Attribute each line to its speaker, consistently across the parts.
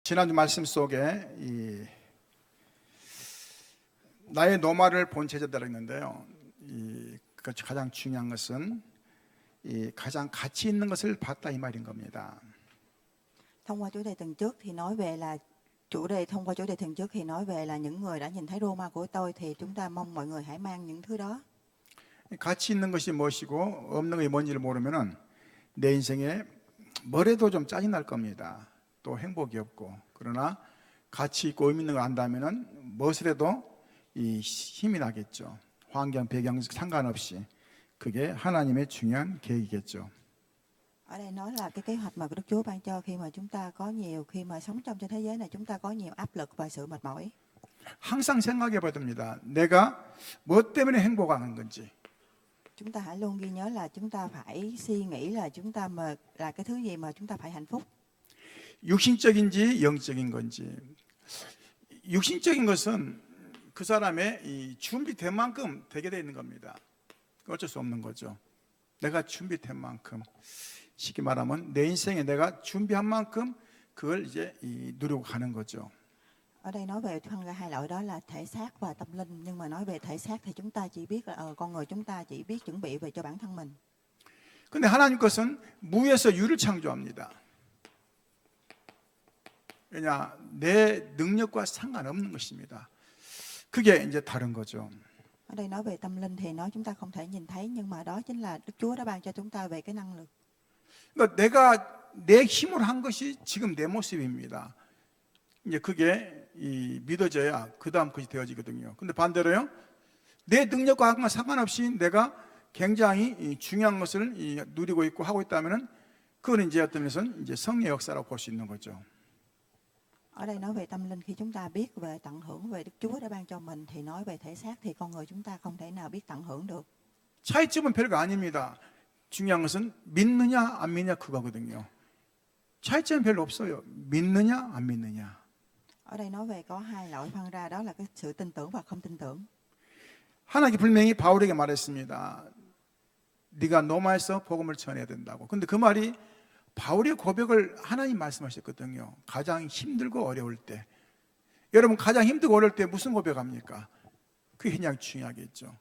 Speaker 1: 지난주 말씀 속에 나의 노말을 본 제자들이 있는데요. 가장 중요한 것은 가장 가치 있는 것을 봤다 이 말인 겁니다.
Speaker 2: Thông qua chủ đề tuần trước thì nói về là thông qua chủ đề tuần trước thì nói về là những người đã nhìn thấy Roma của tôi, thì chúng ta mong mọi người hãy mang những thứ đó.
Speaker 1: 가치 있는 것이 무엇이고 없는 것이 뭔지를 모르면은 내 인생에 뭐래도 좀 짜증 날 겁니다. 또 행복이 없고. 그러나 가치 있고 의미 있는 걸 안다면은 무엇을 해도 힘이 나겠죠. 환경, 배경 상관없이. 그게 하나님의 중요한 계획이겠죠.
Speaker 2: Ở đây nói là cái kế hoạch mà Đức Chúa ban cho khi mà sống trong thế giới này, chúng ta có nhiều áp lực và sự mệt mỏi.
Speaker 1: 항상 생각해 봐야 됩니다. 내가 뭐 때문에 행복하는 건지.
Speaker 2: Chúng ta hãy luôn ghi nhớ là chúng ta phải suy nghĩ là chúng ta mà là cái thứ gì mà chúng ta phải hạnh phúc.
Speaker 1: 육신적인지 영적인 건지. 육신적인 것은 그 사람의 준비된 만큼 되게 되어 있는 겁니다. 어쩔 수 없는 거죠. 내가 준비된 만큼, 쉽게 말하면 내 인생에 내가 준비한 만큼 그걸 이제 누리고 가는 거죠.
Speaker 2: Ở đây nói về phân ra hai loại, đó là thể xác và tâm linh. Nhưng mà nói về thể xác thì chúng ta chỉ biết là con người chúng ta chỉ biết chuẩn bị về cho bản thân mình.
Speaker 1: 근데 하나님 것은 무에서 유를 창조합니다. 왜냐, 내 능력과 상관없는 것입니다. 그게 이제 다른 거죠.
Speaker 2: Ở đây nói về tâm linh thì nói chúng ta không thể nhìn thấy, nhưng mà đó chính là Đức Chúa đã ban cho chúng ta về cái năng lực.
Speaker 1: 그러니까 내가 내 힘으로 한 것이 지금 내 모습입니다. 이제 그게 믿어져야 그 다음 것이 되어지거든요. 근데 반대로요, 내 능력과 상관없이 내가 굉장히 중요한 것을 누리고 있고 하고 있다면은 그건 이제 어떤 면에서는 이제 성의 역사라고 볼 수 있는 거죠.
Speaker 2: Ở đây nói về tâm linh, khi chúng ta biết về tận hưởng về Đức Chúa đã ban cho mình, thì nói về thể xác thì con người chúng ta không thể nào biết tận hưởng được.
Speaker 1: 차이점은 별거 아닙니다. 중요한 것은 믿느냐 안 믿느냐 그거거든요. 차이점은 별로 없어요. 믿느냐 안 믿느냐.
Speaker 2: Ở đây nói về có hai loại phân ra, đó là cái sự tin tưởng và không tin tưởng.
Speaker 1: 하나님이 분명히 바울에게 말했습니다. 네가 로마에서 복음을 전해야 된다고. 근데 그 말이 바울의 고백을 하나님 말씀하셨거든요. 가장 힘들고 어려울 때. 여러분 가장 힘들고 어려울 때 무슨 고백합니까? 그게 그냥 중요하겠죠.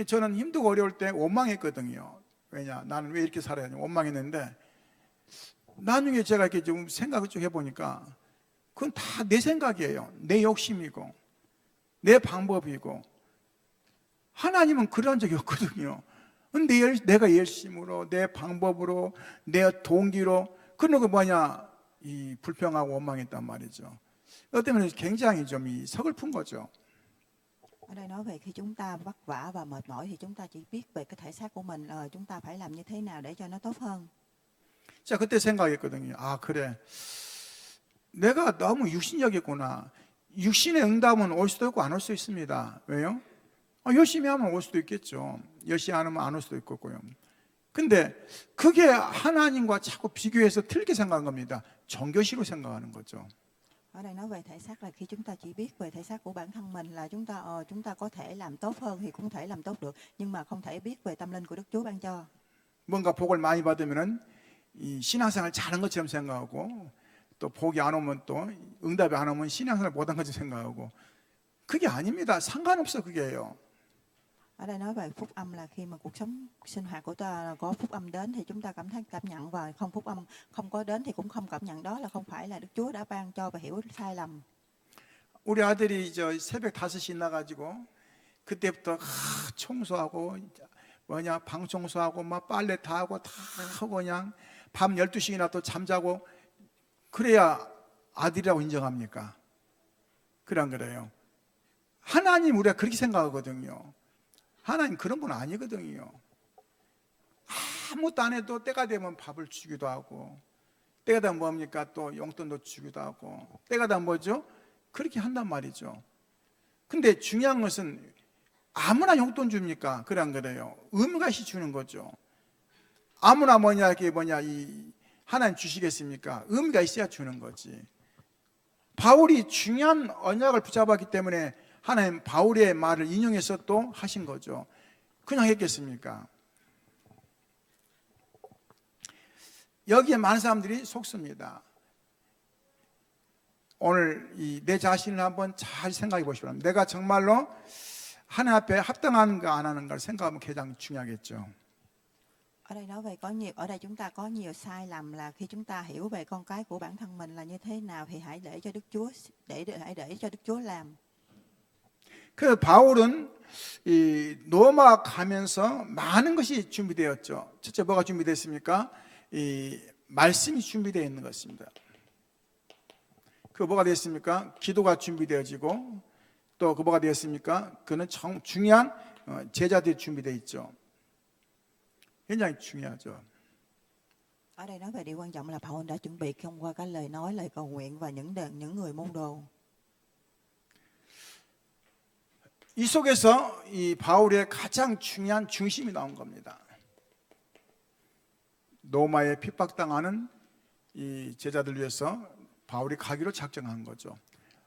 Speaker 1: 저는 힘들고 어려울 때 원망했거든요. 왜냐, 나는 왜 이렇게 살아야 하냐 원망했는데, 나중에 제가 이렇게 좀 생각을 쭉 해보니까 그건 다 내 생각이에요. 내 욕심이고 내 방법이고, 하나님은 그런 적이 없거든요. 근데 내가 열심으로, 내 방법으로, 내 동기로, 그런 거 뭐냐, 불평하고 원망했단 말이죠. 그것 때문에 굉장히 좀 서글픈 거죠.
Speaker 2: Ở đây nói về khi chúng ta vất vả và mệt mỏi thì chúng ta chỉ biết về cái thể xác của mình, chúng ta phải làm như thế nào để cho nó tốt hơn.
Speaker 1: 자, 그때 생각했거든요. 아, 그래. 내가 너무 육신적이구나. 육신의 응답은 올 수도 있고 안 올 수 있습니다. 왜요? 열심히 하면 올 수도 있겠죠. 열심히 안 하면 안 올 수도 있겠고요. 근데 그게 하나님과 자꾸 비교해서 틀리게 생각한 겁니다. 종교식으로 생각하는 거죠.
Speaker 2: Ở đây nói về thể xác là khi chúng ta chỉ biết về thể xác của bản thân mình, là chúng ta có thể làm tốt hơn thì cũng thể làm tốt được, nhưng mà không thể biết về tâm linh của Đức Chúa ban cho.
Speaker 1: 뭔가 복을 많이 받으면은 신앙생활 잘한 것처럼 생각하고, 또 복이 안 오면 또 응답이 안 오면 신앙생활 못한 것처럼 생각하고, 그게 아닙니다. 상관없어 그게요.
Speaker 2: Ở đây nói về phúc âm là khi mà cuộc sống sinh hoạt của ta có phúc âm đến thì chúng ta cảm nhận, và phúc âm không có đến thì cũng không cảm nhận, đó là không phải là Đức Chúa đã ban cho và hiểu sai lầm.
Speaker 1: 우리 아들이 새벽 5시 나가지고 그때부터 청소하고 방 청소하고 막 빨래 다 하고 다 하고 그냥 밤 12시나 또 잠자고, 그래야 아들이라고 인정합니까? 그래 안 그래요? 하나님 우리가 그렇게 생각하거든요. 하나님 그런 분 아니거든요. 아무것도 안 해도 때가 되면 밥을 주기도 하고, 때가 되면 뭡니까? 또 용돈도 주기도 하고, 때가 되면 뭐죠? 그렇게 한단 말이죠. 근데 중요한 것은 아무나 용돈 줍니까? 그래 안 그래요? 의무가 있이 주는 거죠. 아무나 하나님 주시겠습니까? 의미가 있어야 주는 거지. 바울이 중요한 언약을 붙잡았기 때문에 하나님 바울의 말을 인용해서 또 하신 거죠. 그냥 했겠습니까? 여기에 많은 사람들이 속습니다. 오늘 내 자신을 한번 잘 생각해 보시기 바랍니다. 내가 정말로 하나님 앞에 합당한가 안 하는가를 생각하면 가장 중요하겠죠.
Speaker 2: Ở đây nói về ở đây chúng ta có nhiều sai lầm, là khi chúng ta hiểu về con cái của bản thân mình là như thế nào thì hãy để cho Đức Chúa hãy để cho Đức Chúa làm.
Speaker 1: 그 바울은 이 로마 가면서 많은 것이 준비되었죠. 첫째 뭐가 준비됐습니까? 이 말씀이 준비되어 있는 것입니다. 그 뭐가 되었습니까? 기도가 준비되어지고 또 그 뭐가 되었습니까? 그는 중요한 제자들이 준비되어 있죠. 굉장히 중요하죠.
Speaker 2: Ở đây nói về điều quan trọng là Paul đã chuẩn bị thông qua cái lời nói, lời cầu nguyện và những người môn đồ.
Speaker 1: 이 속에서 이 바울의 가장 중요한 중심이 나온 겁니다. 로마에 핍박당하는 이 제자들 위해서 바울이 가기로 작정한 거죠.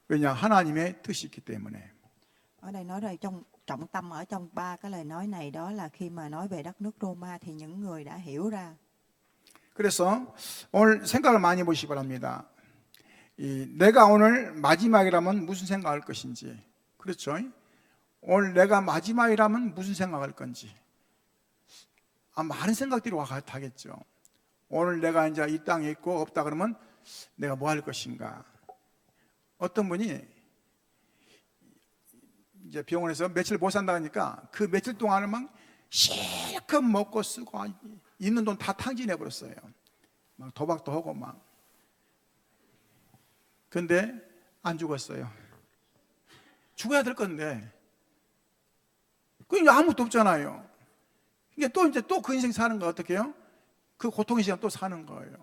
Speaker 1: 왜냐 하나님의 뜻이 있기 때문에.
Speaker 2: Ở đây nói về trong trọng tâm ở trong ba cái lời nói này, đó là khi mà nói về đất nước Roma thì những người đã hiểu ra.
Speaker 1: 그래서 오늘 생각을 많이 보시기 바랍니다. 내가 오늘 마지막이라면 무슨 생각할 것인지, 그렇죠? 오늘 내가 마지막이라면 무슨 생각할 건지, 많은 생각들이 와가겠죠. 오늘 내가 이제 이 땅에 있고 없다 그러면 내가 뭐 할 것인가. 어떤 분이 이제 병원에서 며칠 못 산다 하니까 그 며칠 동안은 막 실컷 먹고 쓰고 있는 돈 다 탕진해 버렸어요. 막 도박도 하고 막. 근데 안 죽었어요. 죽어야 될 건데. 그러니까 아무것도 없잖아요. 그러니까 또 그 인생 사는 거 어떻게 해요? 그 고통의 시간 또 사는 거예요.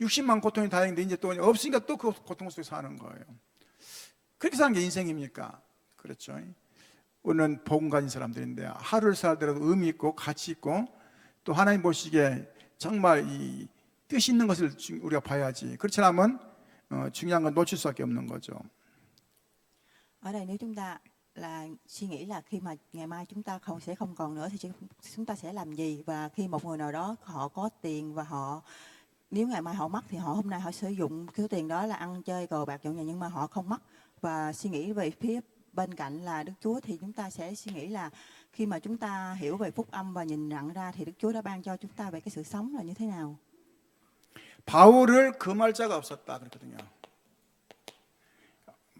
Speaker 1: 60만 고통이 다행인데 이제 또 없으니까 또 그 고통 속에 사는 거예요. 그렇게 사는 게 인생입니까? 그렇죠. 우리는 복음 가진 사람들인데 하루를 살더라도 의미 있고 가치 있고 또 하나님 보시기에 정말 이 뜻 있는 것을 우리가 봐야지. 그렇지 않으면 중요한 건 놓칠 수밖에 없는 거죠.
Speaker 2: Ở đây nếu chúng ta là suy nghĩ là khi mà ngày mai chúng ta sẽ không còn nữa thì chúng ta sẽ làm gì, và khi một người nào đó họ có tiền và nếu ngày mai họ mất thì hôm nay họ sử dụng cái số tiền đó là ăn chơi cờ bạc nhậu nhẹt, nhưng mà họ không mất và suy nghĩ về phía bên cạnh là Đức Chúa, thì chúng ta sẽ suy nghĩ là khi mà chúng ta hiểu về phúc âm và nhìn nhận ra thì Đức Chúa đã ban cho chúng ta về cái sự sống là như thế nào.
Speaker 1: 바울을 금할 자가 없었다 그랬거든요.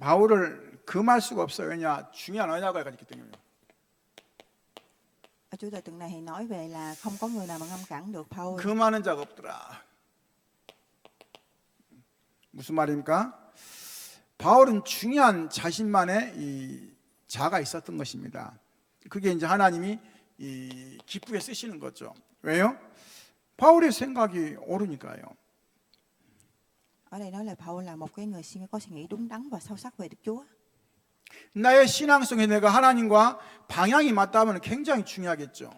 Speaker 1: 바울을 금할 수가 없어요. 왜냐? 중요한 언약을 가졌기 때문에.
Speaker 2: Ở Chúa Trời tuần này thì nói về là không có người nào mà ngăn cản được Paul.
Speaker 1: 금하는 자가 없더라. 무슨 말입니까? 바울은 중요한 자신만의 이 자가 있었던 것입니다. 그게 이제 하나님이 기쁘게 쓰시는 거죠. 왜요? 바울의 생각이 옳으니까요.
Speaker 2: Ở đây nói là Paul là một cái người có suy nghĩ đúng đắn và sâu sắc về Đức Chúa.
Speaker 1: 나의 신앙성에 내가 하나님과 방향이 맞다면 굉장히 중요하겠죠.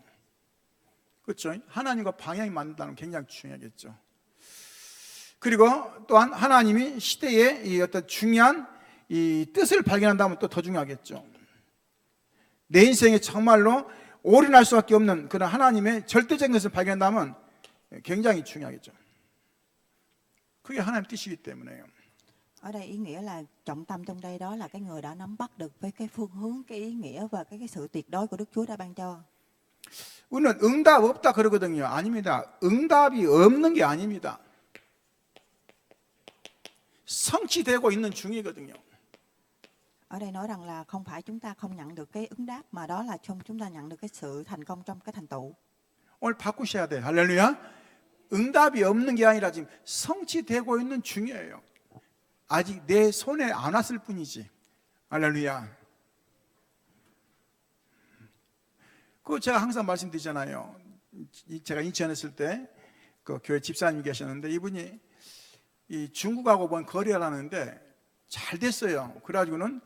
Speaker 1: 그렇죠? 하나님과 방향이 맞다면 굉장히 중요하겠죠. 그리고 또한 하나님이 시대의 이 어떤 중요한 이 뜻을 발견한다면 또 더 중요하겠죠. 내 인생에 정말로 올인할 수밖에 없는 그런 하나님의 절대적인 것을 발견한다면 굉장히 중요하겠죠. 그게 하나님 뜻이기 때문에요.
Speaker 2: Ở đây ý nghĩa là trọng tâm trong đây đó là cái người đã nắm bắt được với cái phương hướng, cái ý nghĩa và cái sự tuyệt đối của Đức Chúa đã ban cho.
Speaker 1: 우리는 응답 없다 그러거든요. 아닙니다. 응답이 없는 게 아닙니다. 성취되고 있는 중이거든요.
Speaker 2: Ở đây nói rằng là không phải chúng ta không nhận được cái ứng đáp, mà đó là chúng ta nhận được cái sự thành công trong cái thành tựu.
Speaker 1: 오늘 바꾸셔야 돼요. 할렐루야. 응답이 없는 게 아니라 지금 성취되고 있는 중이에요. 아직 내 손에 안 왔을 뿐이지. 할렐루야. 그 제가 항상 말씀드리잖아요. 제가 인천에 있을 때 그 교회 집사님이 계셨는데 이분이 이 중국하고 뭔 거래를 하는데 잘 됐어요. 그래가지고는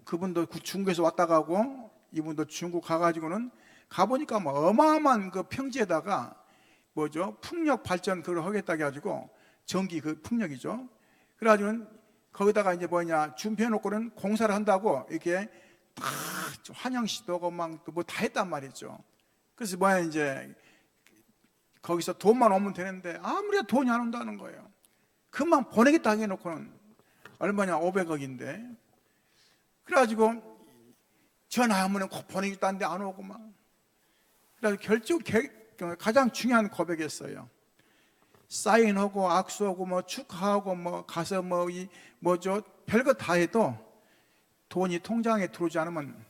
Speaker 1: 그분도 중국에서 왔다 가고 이분도 중국 가가지고는 가보니까 뭐 어마어마한 그 평지에다가 뭐죠? 풍력 발전 그걸 하겠다 해가지고 전기 그 풍력이죠. 그래가지고는 거기다가 이제 뭐냐 준비해놓고는 공사를 한다고 이렇게 다 환영시도 하고 막 뭐 다 했단 말이죠. 그래서 뭐야 이제 거기서 돈만 오면 되는데 아무리 돈이 안 온다는 거예요. 그만 보내겠다 해놓고는 얼마냐? 500억인데. 그래가지고 전화하면 꼭 보내기도 하는데 안 오고 막. 그래서 가장 중요한 고백이었어요. 사인하고 악수하고 뭐 축하하고 뭐 가서 뭐죠 별거 다 해도 돈이 통장에 들어오지 않으면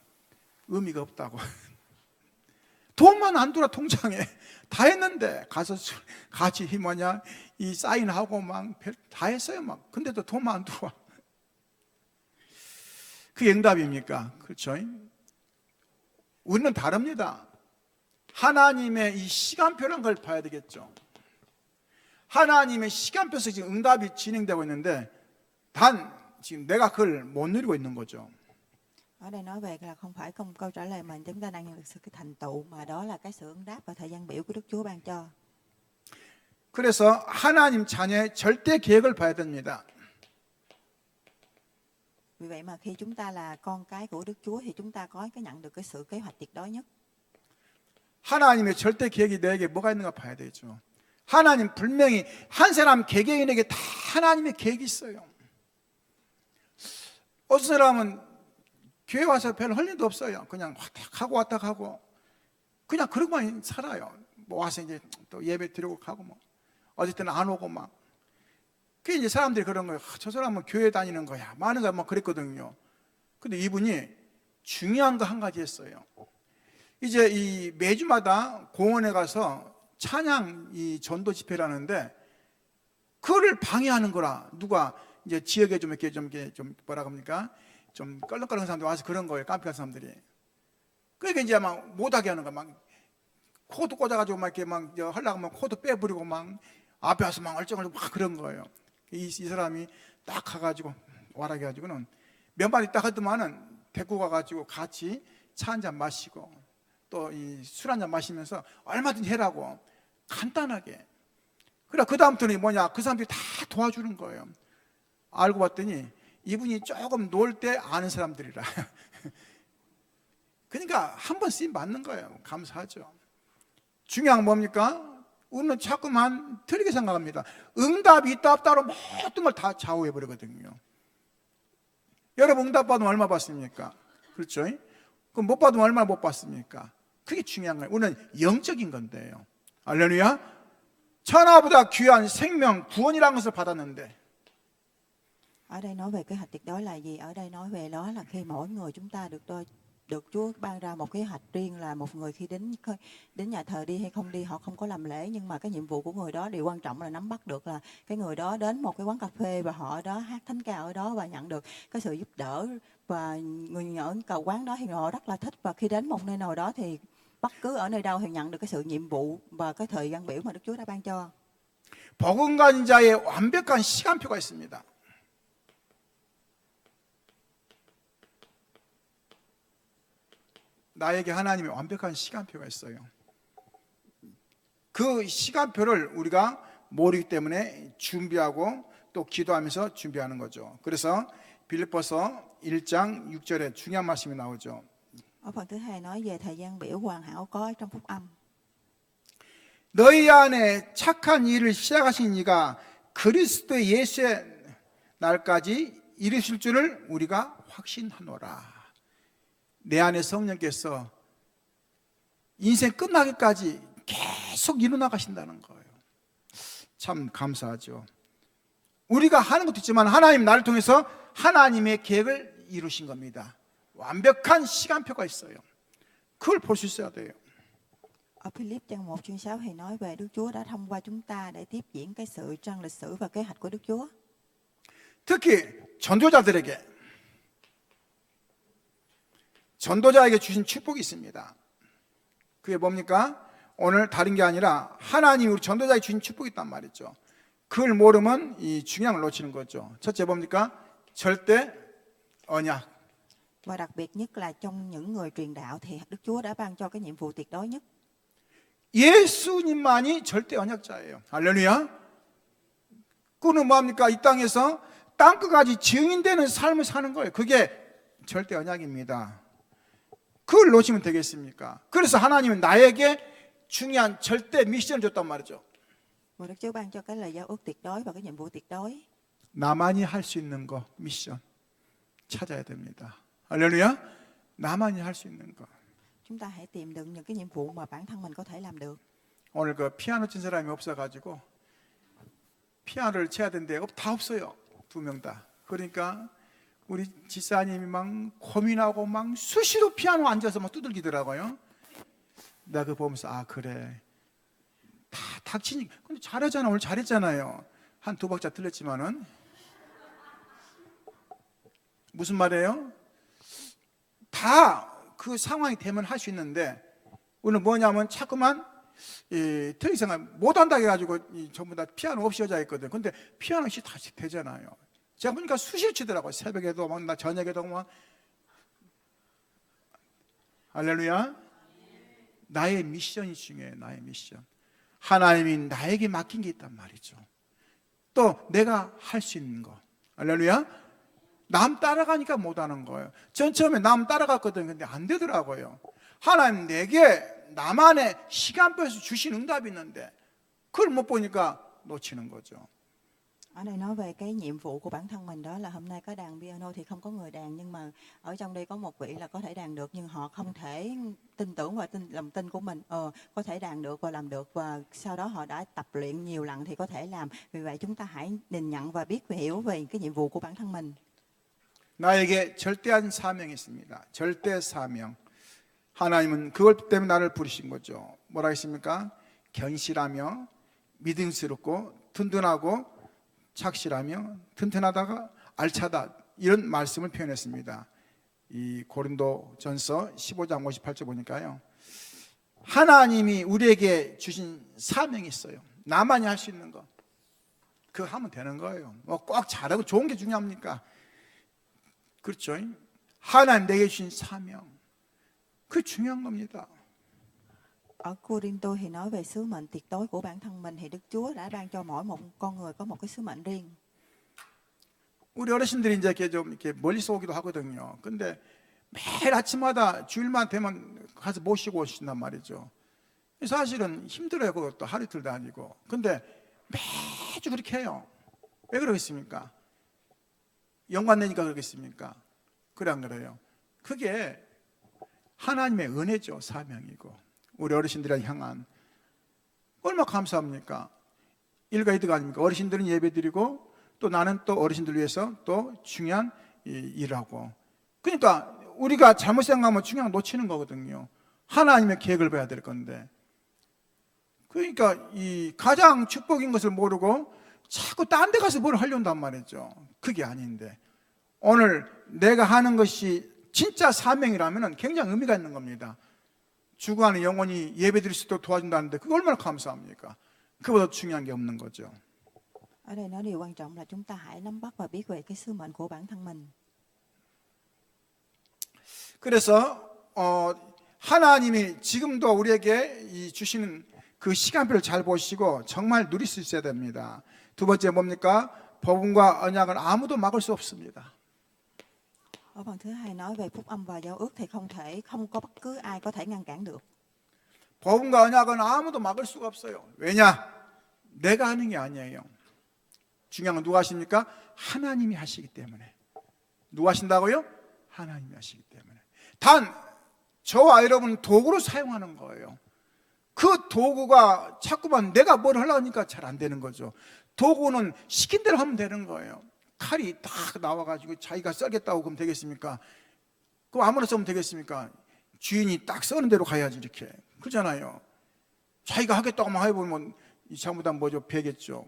Speaker 1: 의미가 없다고. 돈만 안 들어와 통장에. 다 했는데 가서 같이 이 사인하고 막 다 했어요 막. 근데도 돈만 안 들어와. 그게 응답입니까? 그렇죠? 우리는 다릅니다. 하나님의 이 시간표라는 걸 봐야 되겠죠. 하나님의 시간표에서 지금 응답이 진행되고 있는데 단 지금 내가 그걸 못 누리고 있는 거죠.
Speaker 2: Ở đây nói về là không phải câu câu trả lời mà chúng ta đang nhận được sự cái thành tựu, mà đó là cái sự ứng đáp và thời gian biểu của Đức Chúa ban cho.
Speaker 1: 그래서 하나님 자녀의 절대 계획을 봐야 됩니다.
Speaker 2: Vì vậy mà khi chúng ta là con cái của Đức Chúa thì chúng ta có cái nhận được cái sự kế hoạch tuyệt đối nhất.
Speaker 1: 하나님의 절대 계획이 내게 뭐가 있는가 봐야 되죠. 하나님 분명히 한 사람 개개인에게 다 하나님의 계획이 있어요. 어떤 사람은 교회 와서 별로 할 일도 없어요. 그냥 왔다 가고 그냥 그러고만 살아요. 뭐 와서 이제 또 예배 드리고 가고 뭐 어릴 때는 안 오고 막. 그 이제 사람들이 그런 거예요. 저 사람은 교회 다니는 거야. 많은 거 막 그랬거든요. 근데 이분이 중요한 거 한 가지 했어요. 이제 이 매주마다 공원에 가서 찬양 이 전도 집회를 하는데 그거를 방해하는 거라. 누가 이제 지역에 좀 이렇게 좀 뭐라 합니까? 좀 껄렁껄렁한 사람들 와서 그런 거예요. 깜빡한 사람들이. 그러니까 이제 막 못하게 하는 거야. 막 코도 꽂아가지고 막 이렇게 막 하려고 하면 코도 빼버리고 막 앞에 와서 막 얼쩡얼쩡 막 그런 거예요. 이 사람이 딱 가가지고 와라게 가지고는 몇 마디 딱 하더만은 데리고 가가지고 같이 차 한 잔 마시고 또 이 술 한 잔 마시면서 얼마든지 해라고 간단하게. 그래 그 다음부터는 뭐냐 그 사람들이 다 도와주는 거예요. 알고 봤더니 이분이 조금 놀 때 아는 사람들이라. 그러니까 한 번 쓰임 맞는 거예요. 감사하죠. 중요한 건 뭡니까? 우리는 자꾸만 틀리게 생각합니다. 응답이 있다 없다로 모든 걸 다 좌우해 버리거든요. 여러분 응답 받으면 얼마 받습니까? 그렇죠? 그럼 못 받으면 얼마 못 받습니까? 그게 중요한 거예요. 우리는 영적인 건데요. 할렐루야. 천하보다 귀한 생명 구원이라는 것을 받았는데
Speaker 2: Ở đây nói về kế hoạch tuyệt đối là gì? Ở đây nói về đó là khi mỗi người chúng ta được Chúa ban ra một kế hoạch riêng, là một người khi đến nhà thờ đi hay không đi, họ không có làm lễ, nhưng mà cái nhiệm vụ của người đó, điều quan trọng là nắm bắt được là cái người đó đến một cái quán cà phê và họ ở đó hát thánh ca ở đó và nhận được cái sự giúp đỡ, và người ở cầu quán đó thì họ rất là thích, và khi đến một nơi nào đó thì bất cứ ở nơi đâu thì nhận được cái sự nhiệm vụ và cái thời gian biểu mà Đức Chúa đã ban cho.
Speaker 1: 복음 가진 자의 완벽한 시간표가 있습니다. 나에게 하나님의 완벽한 시간표가 있어요. 그 시간표를 우리가 모르기 때문에 준비하고 또 기도하면서 준비하는 거죠. 그래서 빌립보서 1장 6절에 중요한 말씀이 나오죠.
Speaker 2: Ở phần thứ hai nói về thời gian biểu hoàn hảo có trong phúc âm.
Speaker 1: 너희 안에 착한 일을 시작하신 이가 그리스도 예수의 날까지 이루실 줄을 우리가 확신하노라. 내 안에 성령께서 인생 끝나기까지 계속 이루나가신다는 거예요. 참 감사하죠. 우리가 하는 것도 있지만 하나님 나를 통해서 하나님의 계획을 이루신 겁니다. 완벽한 시간표가 있어요. 그걸 볼 수 있어야 돼요.
Speaker 2: Ở Philip trang 1 chương 6 thì nói về Đức Chúa đã thông qua chúng ta để tiếp diễn cái sự trang lịch sử và kế hoạch của Đức Chúa.
Speaker 1: 특히 전도자에게 주신 축복이 있습니다. 그게 뭡니까? 오늘 다른 게 아니라 하나님이 우리 전도자에게 주신 축복이 있단 말이죠. 그걸 모르면 이 중요한 걸 놓치는 거죠. 첫째 뭡니까? 절대 언약.
Speaker 2: Và đặc biệt nhất là trong những người truyền đạo thì Đức Chúa đã ban cho cái nhiệm vụ tuyệt đối nhất.
Speaker 1: 예수님만이 절대 언약자예요. 할렐루야. 그는 뭡니까? 이 땅에서 땅끝까지 증인되는 삶을 사는 거예요. 그게 절대 언약입니다. 그걸 놓치면 되겠습니까? 그래서 하나님은 나에게 중요한 절대 미션을 줬단 말이죠.
Speaker 2: Và Đức Chúa ban cho cái lời giao ước tuyệt đối và cái nhiệm vụ tuyệt đối.
Speaker 1: 나만이 할 수 있는 거 미션 찾아야 됩니다. 할렐루야. 나만이 할 수 있는 거.
Speaker 2: Chúng ta hãy tìm được những cái nhiệm vụ mà bản thân mình có thể làm được.
Speaker 1: 오늘 그 피아노 친 사람이 없어가지고 피아노를 쳐야 되는데 다 없어요. 2명 다. 그러니까 우리 지사님이 막 고민하고 막 수시로 피아노 앉아서 막 두들기더라고요. 내가 그거 보면서 아 그래 다 닥치니 근데 잘하잖아. 오늘 잘했잖아요. 한 2박자 틀렸지만은 무슨 말이에요? 다 그 상황이 되면 할 수 있는데 오늘 뭐냐면 자꾸만 더 이상 못한다 해가지고 전부 다 피아노 없이 여자 있거든. 근데 피아노 없이 다시 되잖아요. 제가 보니까 수시로 치더라고요. 새벽에도 막 나 저녁에도 막. 할렐루야. 나의 미션이 중요해요. 나의 미션. 하나님이 나에게 맡긴 게 있단 말이죠. 또 내가 할 수 있는 거. 할렐루야. 남 따라가니까 못하는 거예요. 전 처음에 남 따라갔거든요. 근데 안 되더라고요. 하나님 내게 나만의 시간표에서 주신 응답이 있는데 그걸 못 보니까 놓치는 거죠.
Speaker 2: Ở đây nói về cái nhiệm vụ của bản thân mình, đó là hôm nay có đàn piano thì không có người đàn, nhưng mà ở trong đây có một vị là có thể đàn được, nhưng họ không thể tin tưởng vào lòng tin của mình, có thể đàn được và làm được, và sau đó họ đã tập luyện nhiều lần thì có thể làm. Vì vậy chúng ta hãy nhìn nhận và biết và hiểu về cái nhiệm vụ của bản thân mình.
Speaker 1: 나에게 절대한 사명이 있습니다. 절대 사명. 하나님은 그것 때문에 나를 부르신 거죠. 뭐라 했습니까? 견실하며 믿음스럽고 든든하고 착실하며 튼튼하다가 알차다, 이런 말씀을 표현했습니다. 이 고린도전서 15장 58절 보니까요, 하나님이 우리에게 주신 사명이 있어요. 나만이 할 수 있는 거 그거 하면 되는 거예요. 뭐 꼭 잘하고 좋은 게 중요합니까? 그렇죠. 하나님 내게 주신 사명, 그게 중요한 겁니다.
Speaker 2: Ở Cô-rin-tô thì nói về sứ mệnh tuyệt đối của bản thân mình, thì Đức Chúa đã ban cho mỗi một con người có một cái sứ mệnh riêng.
Speaker 1: 우리 어르신들이 이제 이렇게 좀 이렇게 멀리서 오기도 하거든요. 근데 매일 아침마다 주일만 되면 가서 모시고 오신단 말이죠. 사실은 힘들어요. 그것도 하루 이틀도 아니고. 근데 매주 그렇게 해요. 왜 그러겠습니까? 연관 내니까 그러겠습니까? 그래 안 그래요? 그게 하나님의 은혜죠. 사명이고 우리 어르신들을 향한 얼마나 감사합니까? 일가이드가 아닙니까? 어르신들은 예배드리고 또 나는 또 어르신들 위해서 또 중요한 일하고. 그러니까 우리가 잘못 생각하면 중요한 거 놓치는 거거든요. 하나님의 계획을 봐야 될 건데. 그러니까 이 가장 축복인 것을 모르고 자꾸 딴 데 가서 뭘 하려한단 말이죠. 그게 아닌데 오늘 내가 하는 것이 진짜 사명이라면 굉장히 의미가 있는 겁니다. 죽어가는 영혼이 예배드릴 수 있도록 도와준다는데 그거 얼마나 감사합니까? 그보다 중요한 게 없는 거죠.
Speaker 2: Ở đây nói điều quan trọng là chúng ta hãy nắm bắt và biết về cái sứ mệnh của bản thân mình.
Speaker 1: 그래서 하나님이 지금도 우리에게 주시는 그 시간표를 잘 보시고 정말 누릴 수 있어야 됩니다. 두 번째 뭡니까? 복음과 언약은 아무도 막을 수 없습니다.
Speaker 2: Ở phần thứ hai nói về phúc âm và giao ước thì không có bất cứ ai có thể ngăn cản được.
Speaker 1: 복음과 언약은 아무도 막을 수가 없어요. 왜냐? 내가 하는 게 아니에요. 중요한 건 누가 하십니까? 하나님이 하시기 때문에. 누가 하신다고요? 하나님이 하시기 때문에. 단 저와 여러분 도구로 사용하는 거예요. 그 도구가 자꾸만 내가 뭘 하려고 하니까 잘 안 되는 거죠. 도구는 시킨 대로 하면 되는 거예요. 칼이 딱 나와가지고 자기가 썰겠다고 그러면 되겠습니까? 그럼 아무나 써면 되겠습니까? 주인이 딱 써는 대로 가야지 이렇게. 그렇잖아요. 자기가 하겠다고 막 해보면 잘못하면 뭐죠? 배겠죠.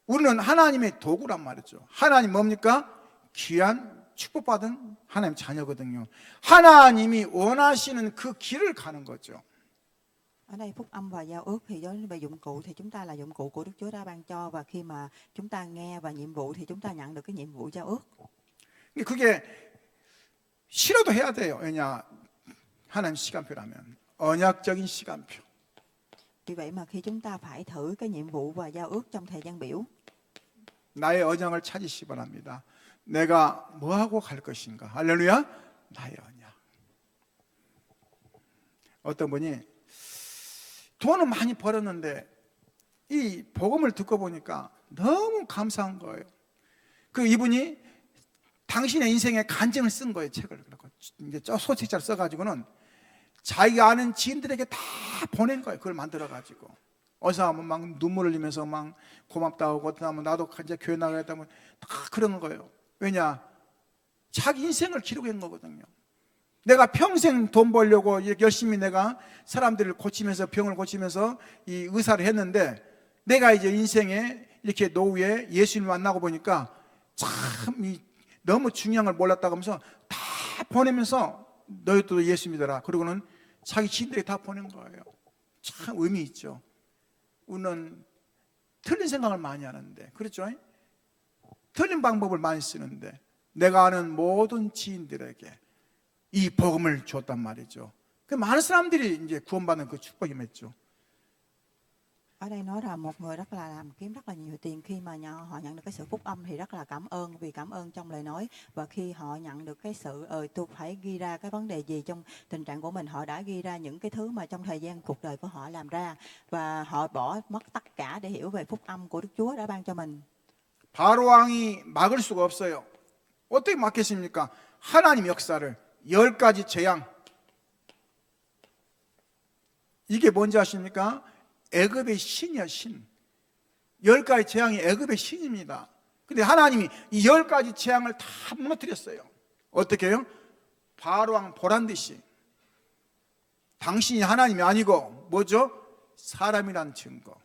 Speaker 1: 우리는 하나님의 도구란 말이죠. 하나님 뭡니까? 귀한 축복받은 하나님 자녀거든요. 하나님이 원하시는 그 길을 가는 거죠.
Speaker 2: Ở đây phúc âm và giao ước thì đối với dụng cụ thì chúng ta là dụng cụ của Đức Chúa đã ban cho, và khi mà chúng ta nghe và nhiệm vụ thì chúng ta nhận được cái nhiệm vụ giao ước.
Speaker 1: 그게 싫어도 해야 돼요. 왜냐? 하나님 시간표라면 언약적인 시간표.
Speaker 2: Vì vậy mà khi chúng ta phải thử cái nhiệm vụ và giao ước trong thời gian biểu.
Speaker 1: 나의 언약을 찾으시기 바랍니다. 내가 뭐하고 갈 것인가? 할렐루야. 나의 언약. 어떤 분이 돈은 많이 벌었는데 이 복음을 듣고 보니까 너무 감사한 거예요. 그 이분이 당신의 인생의 간증을 쓴 거예요. 책을. 이제 소책자를 써가지고는 자기가 아는 지인들에게 다 보낸 거예요. 그걸 만들어가지고. 어서 하면 막 눈물을 흘리면서 막 고맙다고 하고, 어떤 하면 나도 이제 교회 나가겠다 하면 다 그러는 거예요. 왜냐? 자기 인생을 기록한 거거든요. 내가 평생 돈 벌려고 이렇게 열심히 내가 사람들을 고치면서, 병을 고치면서 이 의사를 했는데, 내가 이제 인생에 이렇게 노후에 예수님을 만나고 보니까 참 너무 중요한 걸 몰랐다고 하면서 다 보내면서 너희도 예수 믿어라. 그러고는 자기 지인들이 다 보낸 거예요. 참 의미 있죠. 우리는 틀린 생각을 많이 하는데, 그렇죠? 틀린 방법을 많이 쓰는데, 내가 아는 모든 지인들에게 이 복음을 줬단 말이죠. 그 많은 사람들이 이제 구원받는 그 축복이 맺죠.
Speaker 2: Ở đây nói là một người rất là làm kiếm rất là nhiều tiền, khi mà họ nhận được cái sự phúc âm thì rất là cảm ơn, vì cảm ơn trong lời nói, và khi họ nhận được cái sự tôi phải ghi ra cái vấn đề gì trong tình trạng của mình, họ đã ghi ra những cái thứ mà trong thời gian cuộc đời của họ làm ra, và họ bỏ mất tất cả để hiểu về phúc âm của Đức Chúa đã ban cho mình.
Speaker 1: 바로 왕이 막을 수가 없어요. 어떻게 막겠습니까? 하나님 역사를 10가지 재앙. 이게 뭔지 아십니까? 애굽의 신이야, 신. 10가지 재앙이 애굽의 신입니다. 근데 하나님이 이 10가지 재앙을 다 무너뜨렸어요. 어떻게 해요? 바로왕 보란듯이. 당신이 하나님이 아니고 뭐죠? 사람이란 증거.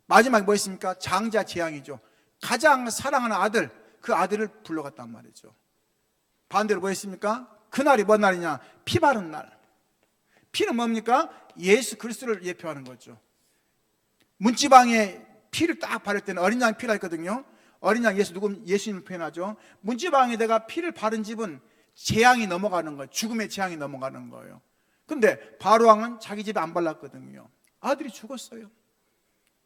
Speaker 1: 마지막에 뭐 있습니까? 장자 재앙이죠. 가장 사랑하는 아들, 그 아들을 불러갔단 말이죠. 반대로 뭐 있습니까? 그날이 뭔 날이냐? 피 바른 날. 피는 뭡니까? 예수 그리스도를 예표하는 거죠. 문지방에 피를 딱 바를 때는 어린 양 피가 있거든요. 어린 양 예수님을 표현하죠. 문지방에다가 피를 바른 집은 재앙이 넘어가는 거예요. 죽음의 재앙이 넘어가는 거예요. 근데 바로왕은 자기 집에 안 발랐거든요. 아들이 죽었어요.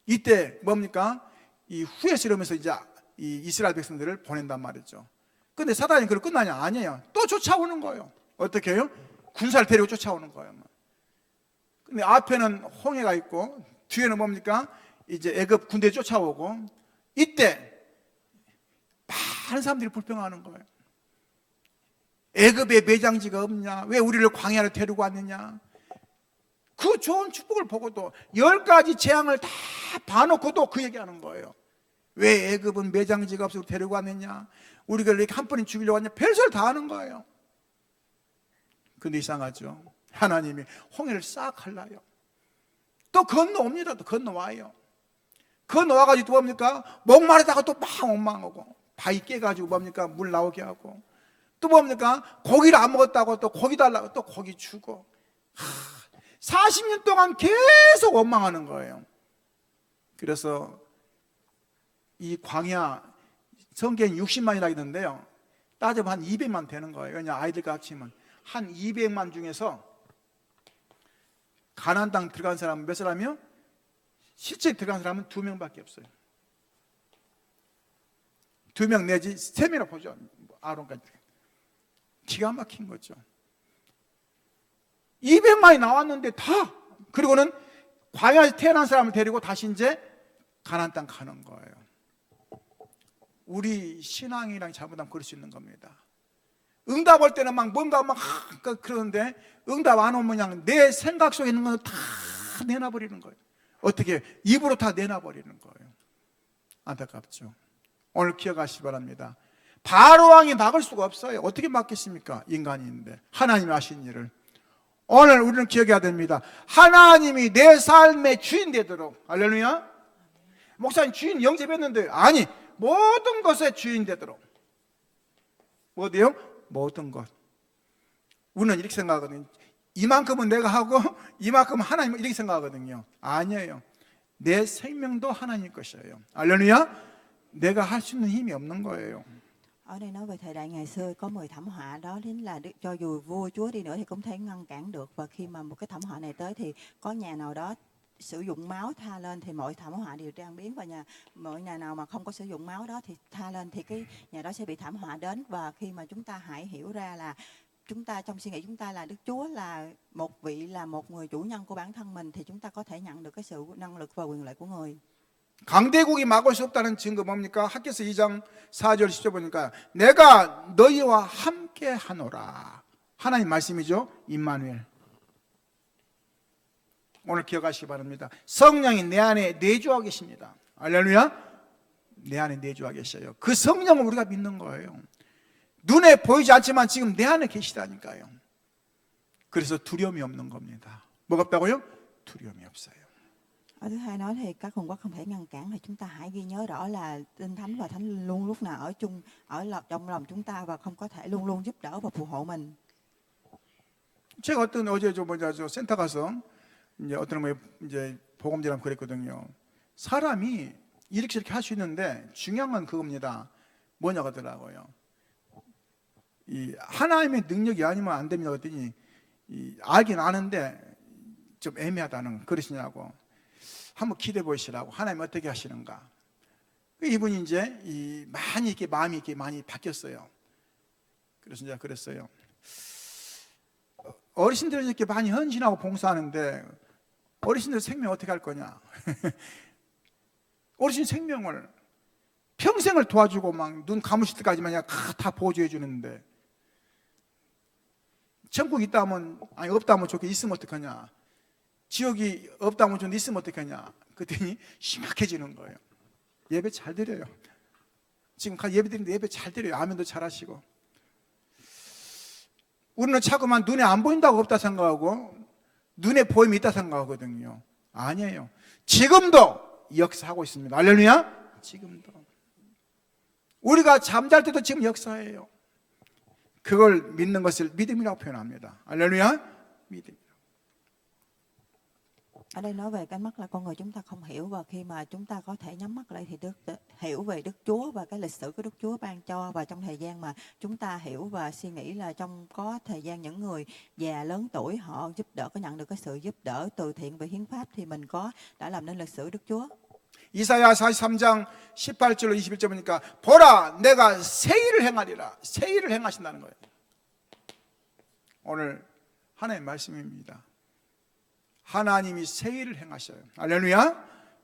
Speaker 1: 이때 뭡니까? 이 후회스러우면서 이제 이 이스라엘 백성들을 보낸단 말이죠. 근데 사단이 그걸 끝나냐? 아니에요. 또 쫓아오는 거예요. 어떻게 해요? 군사를 데리고 쫓아오는 거예요. 근데 앞에는 홍해가 있고 뒤에는 뭡니까? 이제 애굽 군대 쫓아오고, 이때 많은 사람들이 불평하는 거예요. 애굽에 매장지가 없냐? 왜 우리를 광야로 데리고 왔느냐? 그 좋은 축복을 보고도 10가지 재앙을 다 봐놓고도 그 얘기하는 거예요. 왜 애굽은 매장지가 없어서 데리고 왔느냐? 우리가 이렇게 한 번에 죽이려고 왔냐? 별소리를 다 하는 거예요. 근데 이상하죠. 하나님이 홍해를 싹 할라요. 또 건너옵니다. 또 건너와요. 건너와가지고 또 뭡니까? 목마르다가 또 막 원망하고, 바위 깨가지고 뭡니까? 물 나오게 하고, 또 뭡니까? 고기를 안 먹었다고 또 고기 달라고 또 고기 주고. 40년 동안 계속 원망하는 거예요. 그래서 이 광야, 성경에 60만이라 있는데요, 따져보면 한 200만 되는 거예요. 왜냐, 아이들과 합치면 한 200만 중에서 가나안 땅 들어간 사람은 몇 사람이요? 실제 들어간 사람은 2명밖에 없어요. 2명 내지 3명이라고 보죠. 아론까지. 기가 막힌 거죠. 200만이 나왔는데 다, 그리고는 광야에서 태어난 사람을 데리고 다시 이제 가나안 땅 가는 거예요. 우리 신앙이랑 잘못하면 그럴 수 있는 겁니다. 응답 올 때는 막 뭔가 막 그러는데, 응답 안 오면 그냥 내 생각 속에 있는 건 다 내놔버리는 거예요. 어떻게? 입으로 다 내놔버리는 거예요. 안타깝죠. 오늘 기억하시기 바랍니다. 바로왕이 막을 수가 없어요. 어떻게 막겠습니까? 인간인데. 하나님이 하신 일을. 오늘 우리는 기억해야 됩니다. 하나님이 내 삶의 주인 되도록. 할렐루야. 목사님 주인 영접했는데, 아니, 모든 것의 주인 되도록. 뭐돼요? 모든 것. 우리는 이렇게 생각하거든요. 이만큼은 내가 하고 이만큼은 하나님, 이렇게 생각하거든요. 아니에요. 내 생명도 하나님 것이에요. 할렐루야. 내가 할 수 있는 힘이 없는 거예요.
Speaker 2: Ở đây nói về thời đại ngày xưa có 10 thảm họa, đó chính là cho dù vua chúa đi nữa thì cũng thể ngăn cản được, và khi mà một cái thảm họa này tới thì có nhà nào đó sử dụng máu tha lên thì mọi thảm họa đều tan biến, và mọi nhà nào mà không có sử dụng máu đó thì tha lên thì cái nhà đó sẽ bị thảm họa đến. Và khi mà chúng ta hãy hiểu ra là chúng ta trong suy nghĩ chúng ta là Đức Chúa là một vị, là một người chủ nhân của bản thân mình, thì chúng ta có thể nhận được cái sự năng lực và quyền lợi của người.
Speaker 1: 강대국이 막을 수 없다는 증거 뭡니까? 학개서 2장 4절 10절 보니까 내가 너희와 함께 하노라. 하나님 말씀이죠. 임마누엘. 오늘 기억하시기 바랍니다. 성령이 내 안에 내주하고 계십니다. 할렐루야. 내 안에 내주하고 계셔요. 그 성령을 우리가 믿는 거예요. 눈에 보이지 않지만 지금 내 안에 계시다니까요. 그래서 두려움이 없는 겁니다. 뭐가 없다고요? 두려움이 없어요.
Speaker 2: Ở thứ hai nói thì các hồn quắc không thể ngăn cản, thì chúng ta hãy ghi nhớ rõ là Tinh Thánh và Thánh Linh luôn lúc nào ở chung trong lòng chúng ta và không có thể luôn luôn giúp đỡ và phù hộ mình.
Speaker 1: 제가 어제 저 센터 가서 이제 어떤 뭐 이제 복음제랑 그랬거든요. 사람이 이렇게 저렇게 할 수 있는데 중요한 건 그겁니다. 뭐냐고 하더라고요. 이 하나님의 능력이 아니면 안 됩니다. 그랬더니 알긴 아는데 좀 애매하다는 그러시냐고. 한번 기대해 보시라고. 하나님 어떻게 하시는가. 이분이 이제 많이 이렇게 마음이 이렇게 많이 바뀌었어요. 그래서 이제 그랬어요. 어르신들은 이렇게 많이 헌신하고 봉사하는데 어르신들 생명 어떻게 할 거냐. 어르신 생명을 평생을 도와주고 막 눈 감으실 때까지만 다 보조해 주는데 천국 있다면 아니 없다면 좋게 있으면 어떡하냐. 지옥이 없다면 좀 있으면 어떡하냐. 그랬더니 심각해지는 거예요. 예배 잘 드려요. 지금 예배 드리는데 예배 잘 드려요. 아멘도 잘 하시고. 우리는 자꾸만 눈에 안 보인다고 없다 생각하고 눈에 보임이 있다 생각하거든요. 아니에요. 지금도 역사하고 있습니다. 할렐루야. 지금도. 우리가 잠잘 때도 지금 역사해요. 그걸 믿는 것을 믿음이라고 표현합니다. 할렐루야. 믿음.
Speaker 2: Ở đây nói về cái mắt là con người chúng ta không hiểu, và khi mà chúng ta có thể nhắm mắt lại thì hiểu về Đức Chúa và cái lịch sử của Đức Chúa ban cho, và trong thời gian mà chúng ta hiểu và suy nghĩ là có thời gian những người già lớn tuổi họ giúp đỡ, có nhận được cái sự giúp đỡ từ thiện về hiến pháp, thì mình đã làm nên lịch sử Đức Chúa.
Speaker 1: 이사야 43장 18절로 21절 보니까 보라 내가 새 일을 행하리라. 새 일을 행하신다는 거예요. 오늘 하나님의 말씀입니다. 하나님이 새 일을 행하셔요. 할렐루야.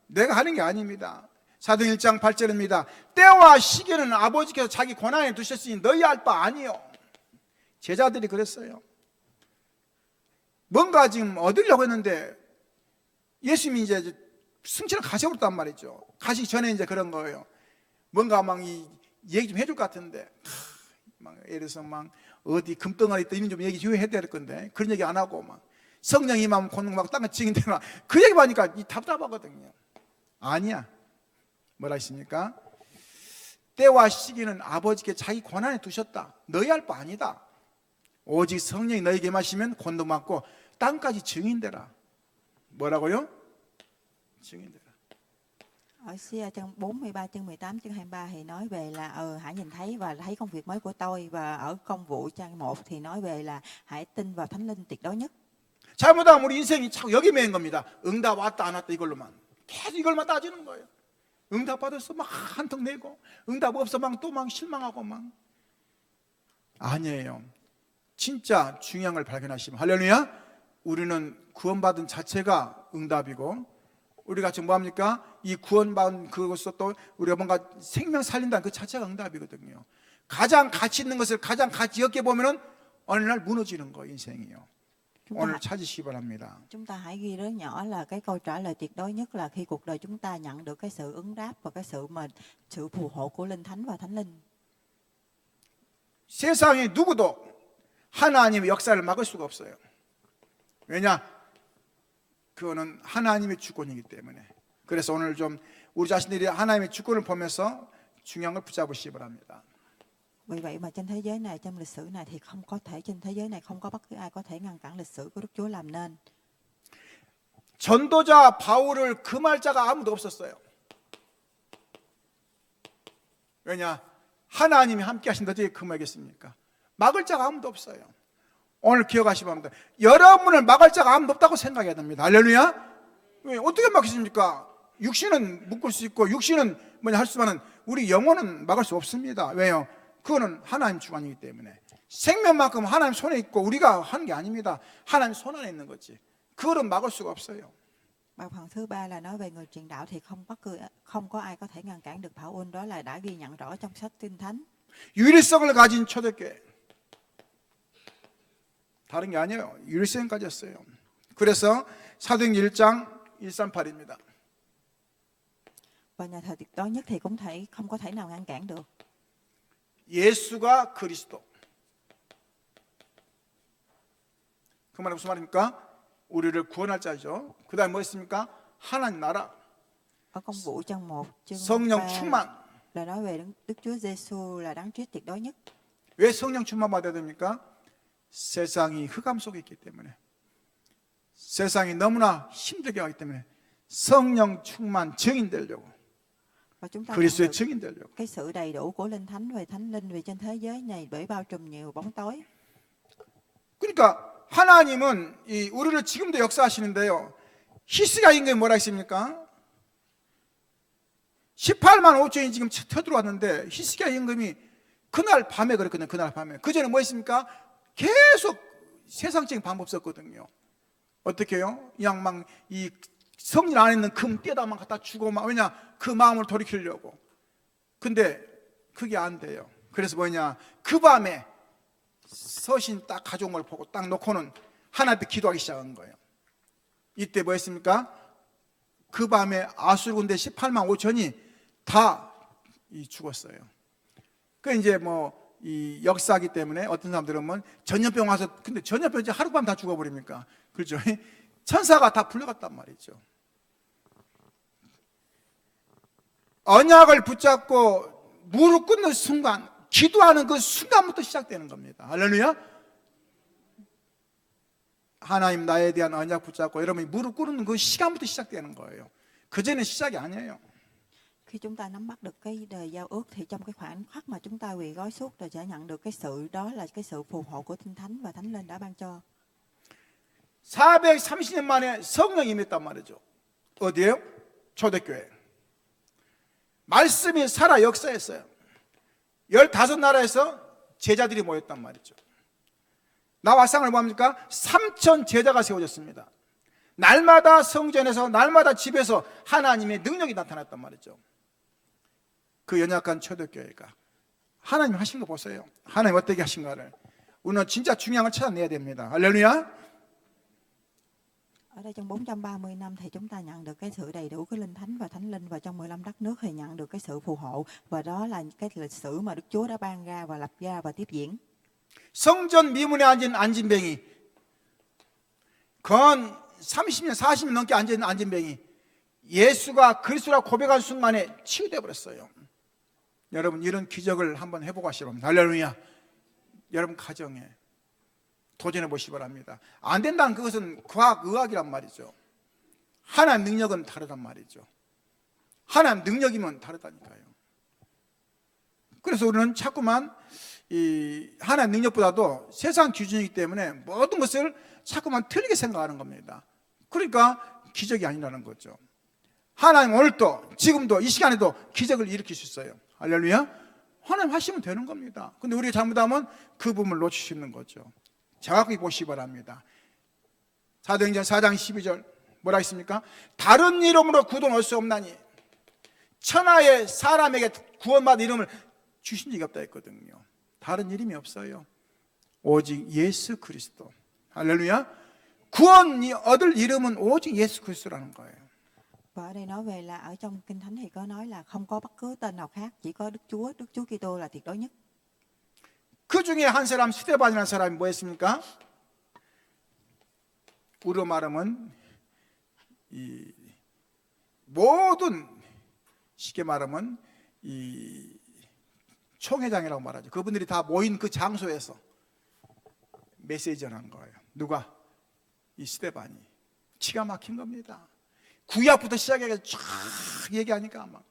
Speaker 1: 내가 하는 게 아닙니다. 사도행 1장 8절입니다. 때와 시기는 아버지께서 자기 권한에 두셨으니 너희 할 바 아니요. 제자들이 그랬어요. 뭔가 지금 얻으려고 했는데 예수님이 이제 승천을 가셔버렸단 말이죠. 가시기 전에 이제 그런 거예요. 뭔가 막 얘기 좀 해줄 것 같은데 막 예를 들어서 막 어디 금덩어리 있다 이런 좀 얘기 좀 해야 될 건데 그런 얘기 안 하고 막 성령이 막 권능 막 땅에 찍인데나 그 얘기 하니까 답답하거든요. 아니야. 뭐라 했습니까? 때와 시기는 아버지께 자기 권한에 두셨다. 너희 할 바 아니다. 오직 성령이 너희에게 마시면 권도 받고 땅까지 증인되라. 뭐라고요? 증인되라.
Speaker 2: Ở Sia chương 43 chương 18 chương 23 thì nói về là hãy nhìn thấy và thấy công việc mới của tôi, và ở công vụ trang 1 thì nói về là hãy tin vào Thánh Linh tuyệt đối nhất.
Speaker 1: 잘못하면 우리 인생이 자꾸 여기 매인 겁니다. 응답 왔다 안 왔다 이걸로만 계속 이걸만 따지는 거예요. 응답 받았어 막 한턱 내고 응답 없어 막 또 막 실망하고 막. 아니에요. 진짜 중요한 걸 발견하시면 할렐루야. 우리는 구원받은 자체가 응답이고 우리가 지금 뭐합니까? 이 구원받은 그것도 또 우리가 뭔가 생명 살린다는 그 자체가 응답이거든요. 가장 가치 있는 것을 가장 가치 없게 보면은 어느 날 무너지는 거 인생이요. 오늘 찾으시기 바랍니다.
Speaker 2: Chúng ta hãy ghi rất nhỏ là cái câu trả lời tuyệt đối nhất là khi cuộc đời chúng ta nhận được cái sự ứng đáp và cái sự phù hộ của Linh Thánh và Thánh Linh.
Speaker 1: 세상에 누구도 하나님의 역사를 막을 수가 없어요. 왜냐? 그거는 하나님의 주권이기 때문에. 그래서 오늘 좀 우리 자신들이 하나님의 주권을 보면서 중요한 걸 붙잡으시기 바랍니다.
Speaker 2: Vì vậy mà trên thế giới này, trong lịch sử này thì trên thế giới này không có bất cứ ai có thể ngăn cản lịch sử của Đức Chúa làm nên.
Speaker 1: 전도자 바울을 금할 자가 아무도 없었어요. 왜냐? 하나님이 함께 하신다 어떻게 금하겠습니까? 막을 자가 아무도 없어요. 오늘 기억하시기 바랍니다. 여러분을 막을 자가 아무도 없다고 생각해야 됩니다. 할렐루야. 왜 어떻게 막으십니까? 육신은 묶을 수 있고 육신은 할 수만은 우리 영혼은 막을 수 없습니다. 왜요? 그거는 하나님 주관이기 때문에. 생명만큼 하나님 손에 있고 우리가 하는 게 아닙니다. 하나님 손 안에 있는 거지. 그거는 막을 수가 없어요.
Speaker 2: Và phần thứ ba là nói về người truyền đạo thì không có ai có thể ngăn cản được Phao-ôn, đó là đã ghi nhận rõ trong sách Kinh Thánh.
Speaker 1: 유일성을 가진 초대교회. 다른 게 아니에요. 유일성 가졌어요. 그래서 사도행 1장 138입니다.
Speaker 2: Và nhà thờ tuyệt đối nhất thì cũng không có thể nào ngăn cản được.
Speaker 1: 예수가 그리스도. 그 말은 무슨 말입니까? 우리를 구원할 자죠. 그 다음에 뭐 있습니까? 하나님 나라.
Speaker 2: Ở công vụ chương 1 chương
Speaker 1: 성령
Speaker 2: 3
Speaker 1: 충만.
Speaker 2: là nói về Đức Chúa Giêsu là đấng Christ tuyệt đối nhất.
Speaker 1: 왜 성령 충만 받아야 됩니까? 세상이 흑암 속에 있기 때문에, 세상이 너무나 힘들게 하기 때문에 성령 충만 증인 되려고,
Speaker 2: Và chúng ta nhận
Speaker 1: 그리스도의
Speaker 2: được
Speaker 1: 증인 되려고.
Speaker 2: cái sự đầy đủ của Linh Thánh về Thánh Linh vì trên thế giới này bởi bao trùm nhiều bóng tối.
Speaker 1: 그러니까 하나님은 우리를 지금도 역사하시는데요. 히스기야 임금이 뭐라 했습니까? 18만 5천이 지금 쳐들어왔는데 히스기야 임금이 그날 밤에 그랬거든요. 그날 밤에. 그 전에 뭐 했습니까? 계속 세상적인 방법 썼거든요. 어떻게 해요? 그냥 막 이 성전 안에 있는 금 떼다만 갖다 주고 막, 왜냐? 그 마음을 돌이키려고. 근데 그게 안 돼요. 그래서 뭐냐? 그 밤에 서신 딱 가져온 걸 보고 딱 놓고는 하나님 앞에 기도하기 시작한 거예요. 이때 뭐 했습니까? 그 밤에 아수르 군대 18만 5천이 다 죽었어요. 그 이제 뭐 이 역사기 때문에 어떤 사람들은 뭐 전염병 와서, 근데 전염병 이제 하룻밤 다 죽어버립니까? 그렇죠? 천사가 다 불러갔단 말이죠. 언약을 붙잡고 무릎 꿇는 순간, 기도하는 그 순간부터 시작되는 겁니다. 할렐루야. 하나님 나에 대한 언약 붙잡고 여러분이 무릎 꿇는 그 시간부터 시작되는 거예요. 그전에 시작이 아니에요.
Speaker 2: Khi chúng ta nắm bắt được cái đời giao ước thì trong cái khoảnh khắc mà chúng ta quỳ gối suốt rồi sẽ nhận được cái sự đó là cái sự phù hộ của Kinh Thánh và Thánh Linh đã ban cho.
Speaker 1: 430년 만에 성령이 임했단 말이죠. 어디에요? 초대교회. 말씀이 살아 역사했어요. 15나라에서 제자들이 모였단 말이죠. 나와상을 뭡니까? 3천 제자가 세워졌습니다. 날마다 성전에서, 날마다 집에서 하나님의 능력이 나타났단 말이죠. 그 연약한 초대교회가 하나님 하신 거 보세요. 하나님 어떻게 하신가를 우리는 진짜 중요한 걸 찾아내야 됩니다. 할렐루야.
Speaker 2: Ở đây trong 430 năm thì chúng ta nhận được cái sự đầy đủ cái Linh Thánh và Thánh Linh, và trong 15 đất nước thì nhận được cái sự phù hộ, và đó là cái lịch sử mà Đức Chúa đã ban ra và lập ra và tiếp diễn.
Speaker 1: 성전 미문에 앉은 안진뱅이, 건 30년, 40년 넘게 앉아있는 안진뱅이, 예수가 그리스도라 고백한 순간에 치유되어 버렸어요. 여러분 이런 기적을 한번 해보고 하시기 바랍니다. 할렐루야. 여러분 가정에 도전해 보시기 바랍니다. 안 된다는 그것은 과학, 의학이란 말이죠. 하나님 능력은 다르단 말이죠. 하나님 능력이면 다르다니까요. 그래서 우리는 자꾸만 이 하나님 능력보다도 세상 기준이기 때문에 모든 것을 자꾸만 틀리게 생각하는 겁니다. 그러니까 기적이 아니라는 거죠. 하나님 오늘도, 지금도, 이 시간에도 기적을 일으킬 수 있어요. 할렐루야. 하나님 하시면 되는 겁니다. 근데 우리가 잘못하면 그 부분을 놓치시는 거죠. 정확히 보시기 바랍니다. 사도행전 4장 12절 뭐라 했습니까? 다른 이름으로 구원 얻을 수 없나니 천하의 사람에게 구원받은 이름을 주신 적이 없다 했거든요. 다른 이름이 없어요. 오직 예수 그리스도. 할렐루야. 구원 얻을 이름은 오직 예수 그리스도라는 거예요.
Speaker 2: Và ở đây nói về là ở trong Kinh Thánh thì có nói là không có bất cứ tên nào khác, chỉ có Đức Chúa Kitô là tuyệt đối nhất.
Speaker 1: 그 중에 한 사람 스데반이라는 사람이 뭐 했습니까? 우리로 말하면 이 모든, 쉽게 말하면 이 총회장이라고 말하죠. 그분들이 다 모인 그 장소에서 메시지 전한 거예요. 누가? 이 스데반이. 기가 막힌 겁니다. 구약부터 시작해서 쫙 얘기하니까 막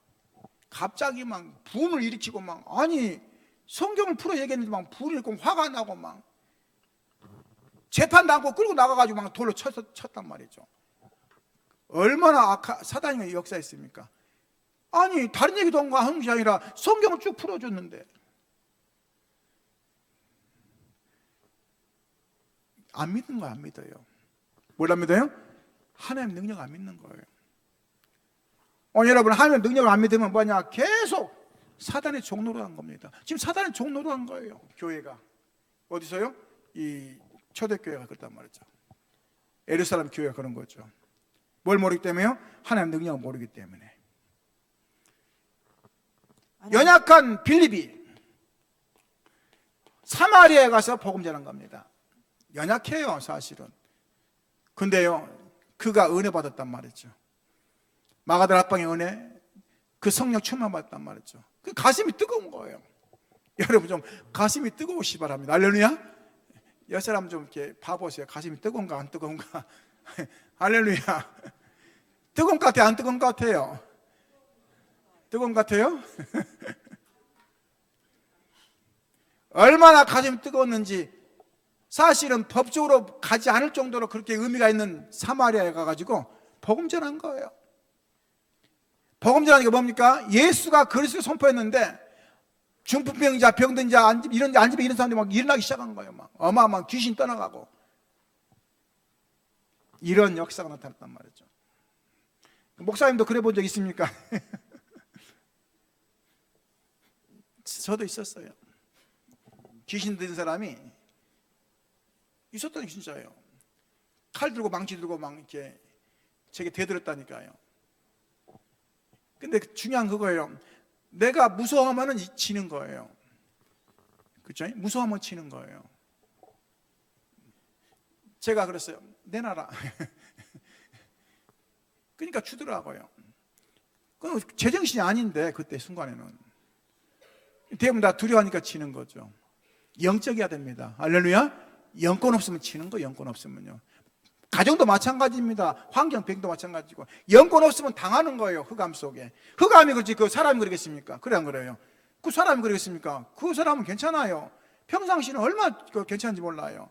Speaker 1: 갑자기 막 분을 일으키고 막, 아니 성경을 풀어 얘기했는데 막 분을 일으키고 화가 나고 막 재판도 않고 끌고 나가가지고 막 돌로 쳤단 말이죠. 얼마나 사단이 역사했습니까? 아니 다른 얘기도 하는 것이 아니라 성경을 쭉 풀어줬는데 안 믿는 거야. 안 믿어요. 뭘 안 믿어요? 하나님 능력 안 믿는 거예요. 오늘 여러분 하나님 능력을 안 믿으면 뭐냐? 계속 사단의 종로로 한 겁니다. 지금 사단의 종로로 한 거예요. 교회가 어디서요? 이 초대교회가 그렇단 말이죠. 예루살렘 교회가 그런 거죠. 뭘 모르기 때문에요? 하나님 능력을 모르기 때문에. 연약한 빌립이 사마리아에 가서 복음 전한 겁니다. 연약해요, 사실은. 근데요, 그가 은혜 받았단 말이죠. 마가들 합방의 은혜, 그 성령 충만 받았단 말이죠. 그 가슴이 뜨거운 거예요. 여러분 좀 가슴이 뜨거우시 바랍니다. 할렐루야. 여 사람 좀 이렇게 봐보세요. 가슴이 뜨거운가 안 뜨거운가. 할렐루야. 뜨거운 것 같아요? 안 뜨거운 것 같아요? 뜨거운 것 같아요? 얼마나 가슴이 뜨거웠는지 사실은 법적으로 가지 않을 정도로 그렇게 의미가 있는 사마리아에 가가지고 복음 전한 거예요. 복음 전하는 게 뭡니까? 예수가 그리스도 선포했는데 중풍병자, 병든 자, 이런 안집에 이런 사람들이 막 일어나기 시작한 거예요. 막 어마어마한 귀신 떠나가고 이런 역사가 나타났단 말이죠. 목사님도 그래 본 적 있습니까? 저도 있었어요. 귀신 든 사람이 있었더니 진짜예요. 칼 들고 망치 들고 막 이렇게 제게 대들었다니까요. 근데 중요한 그거예요. 내가 무서워하면 지는 거예요. 그렇죠? 무서워하면 지는 거예요. 제가 그랬어요. 내놔라. 그러니까 주더라고요. 그건 제정신이 아닌데 그때 순간에는 대부분 다 두려워하니까 지는 거죠. 영적이어야 됩니다. 할렐루야. 영권 없으면 지는 거. 영권 없으면요. 가정도 마찬가지입니다. 환경병도 마찬가지고 영권 없으면 당하는 거예요. 흑암 속에. 흑암이 그렇지 그 사람이 그러겠습니까? 그래 안 그래요? 그 사람이 그러겠습니까? 그 사람은 괜찮아요. 평상시는 얼마나 괜찮은지 몰라요.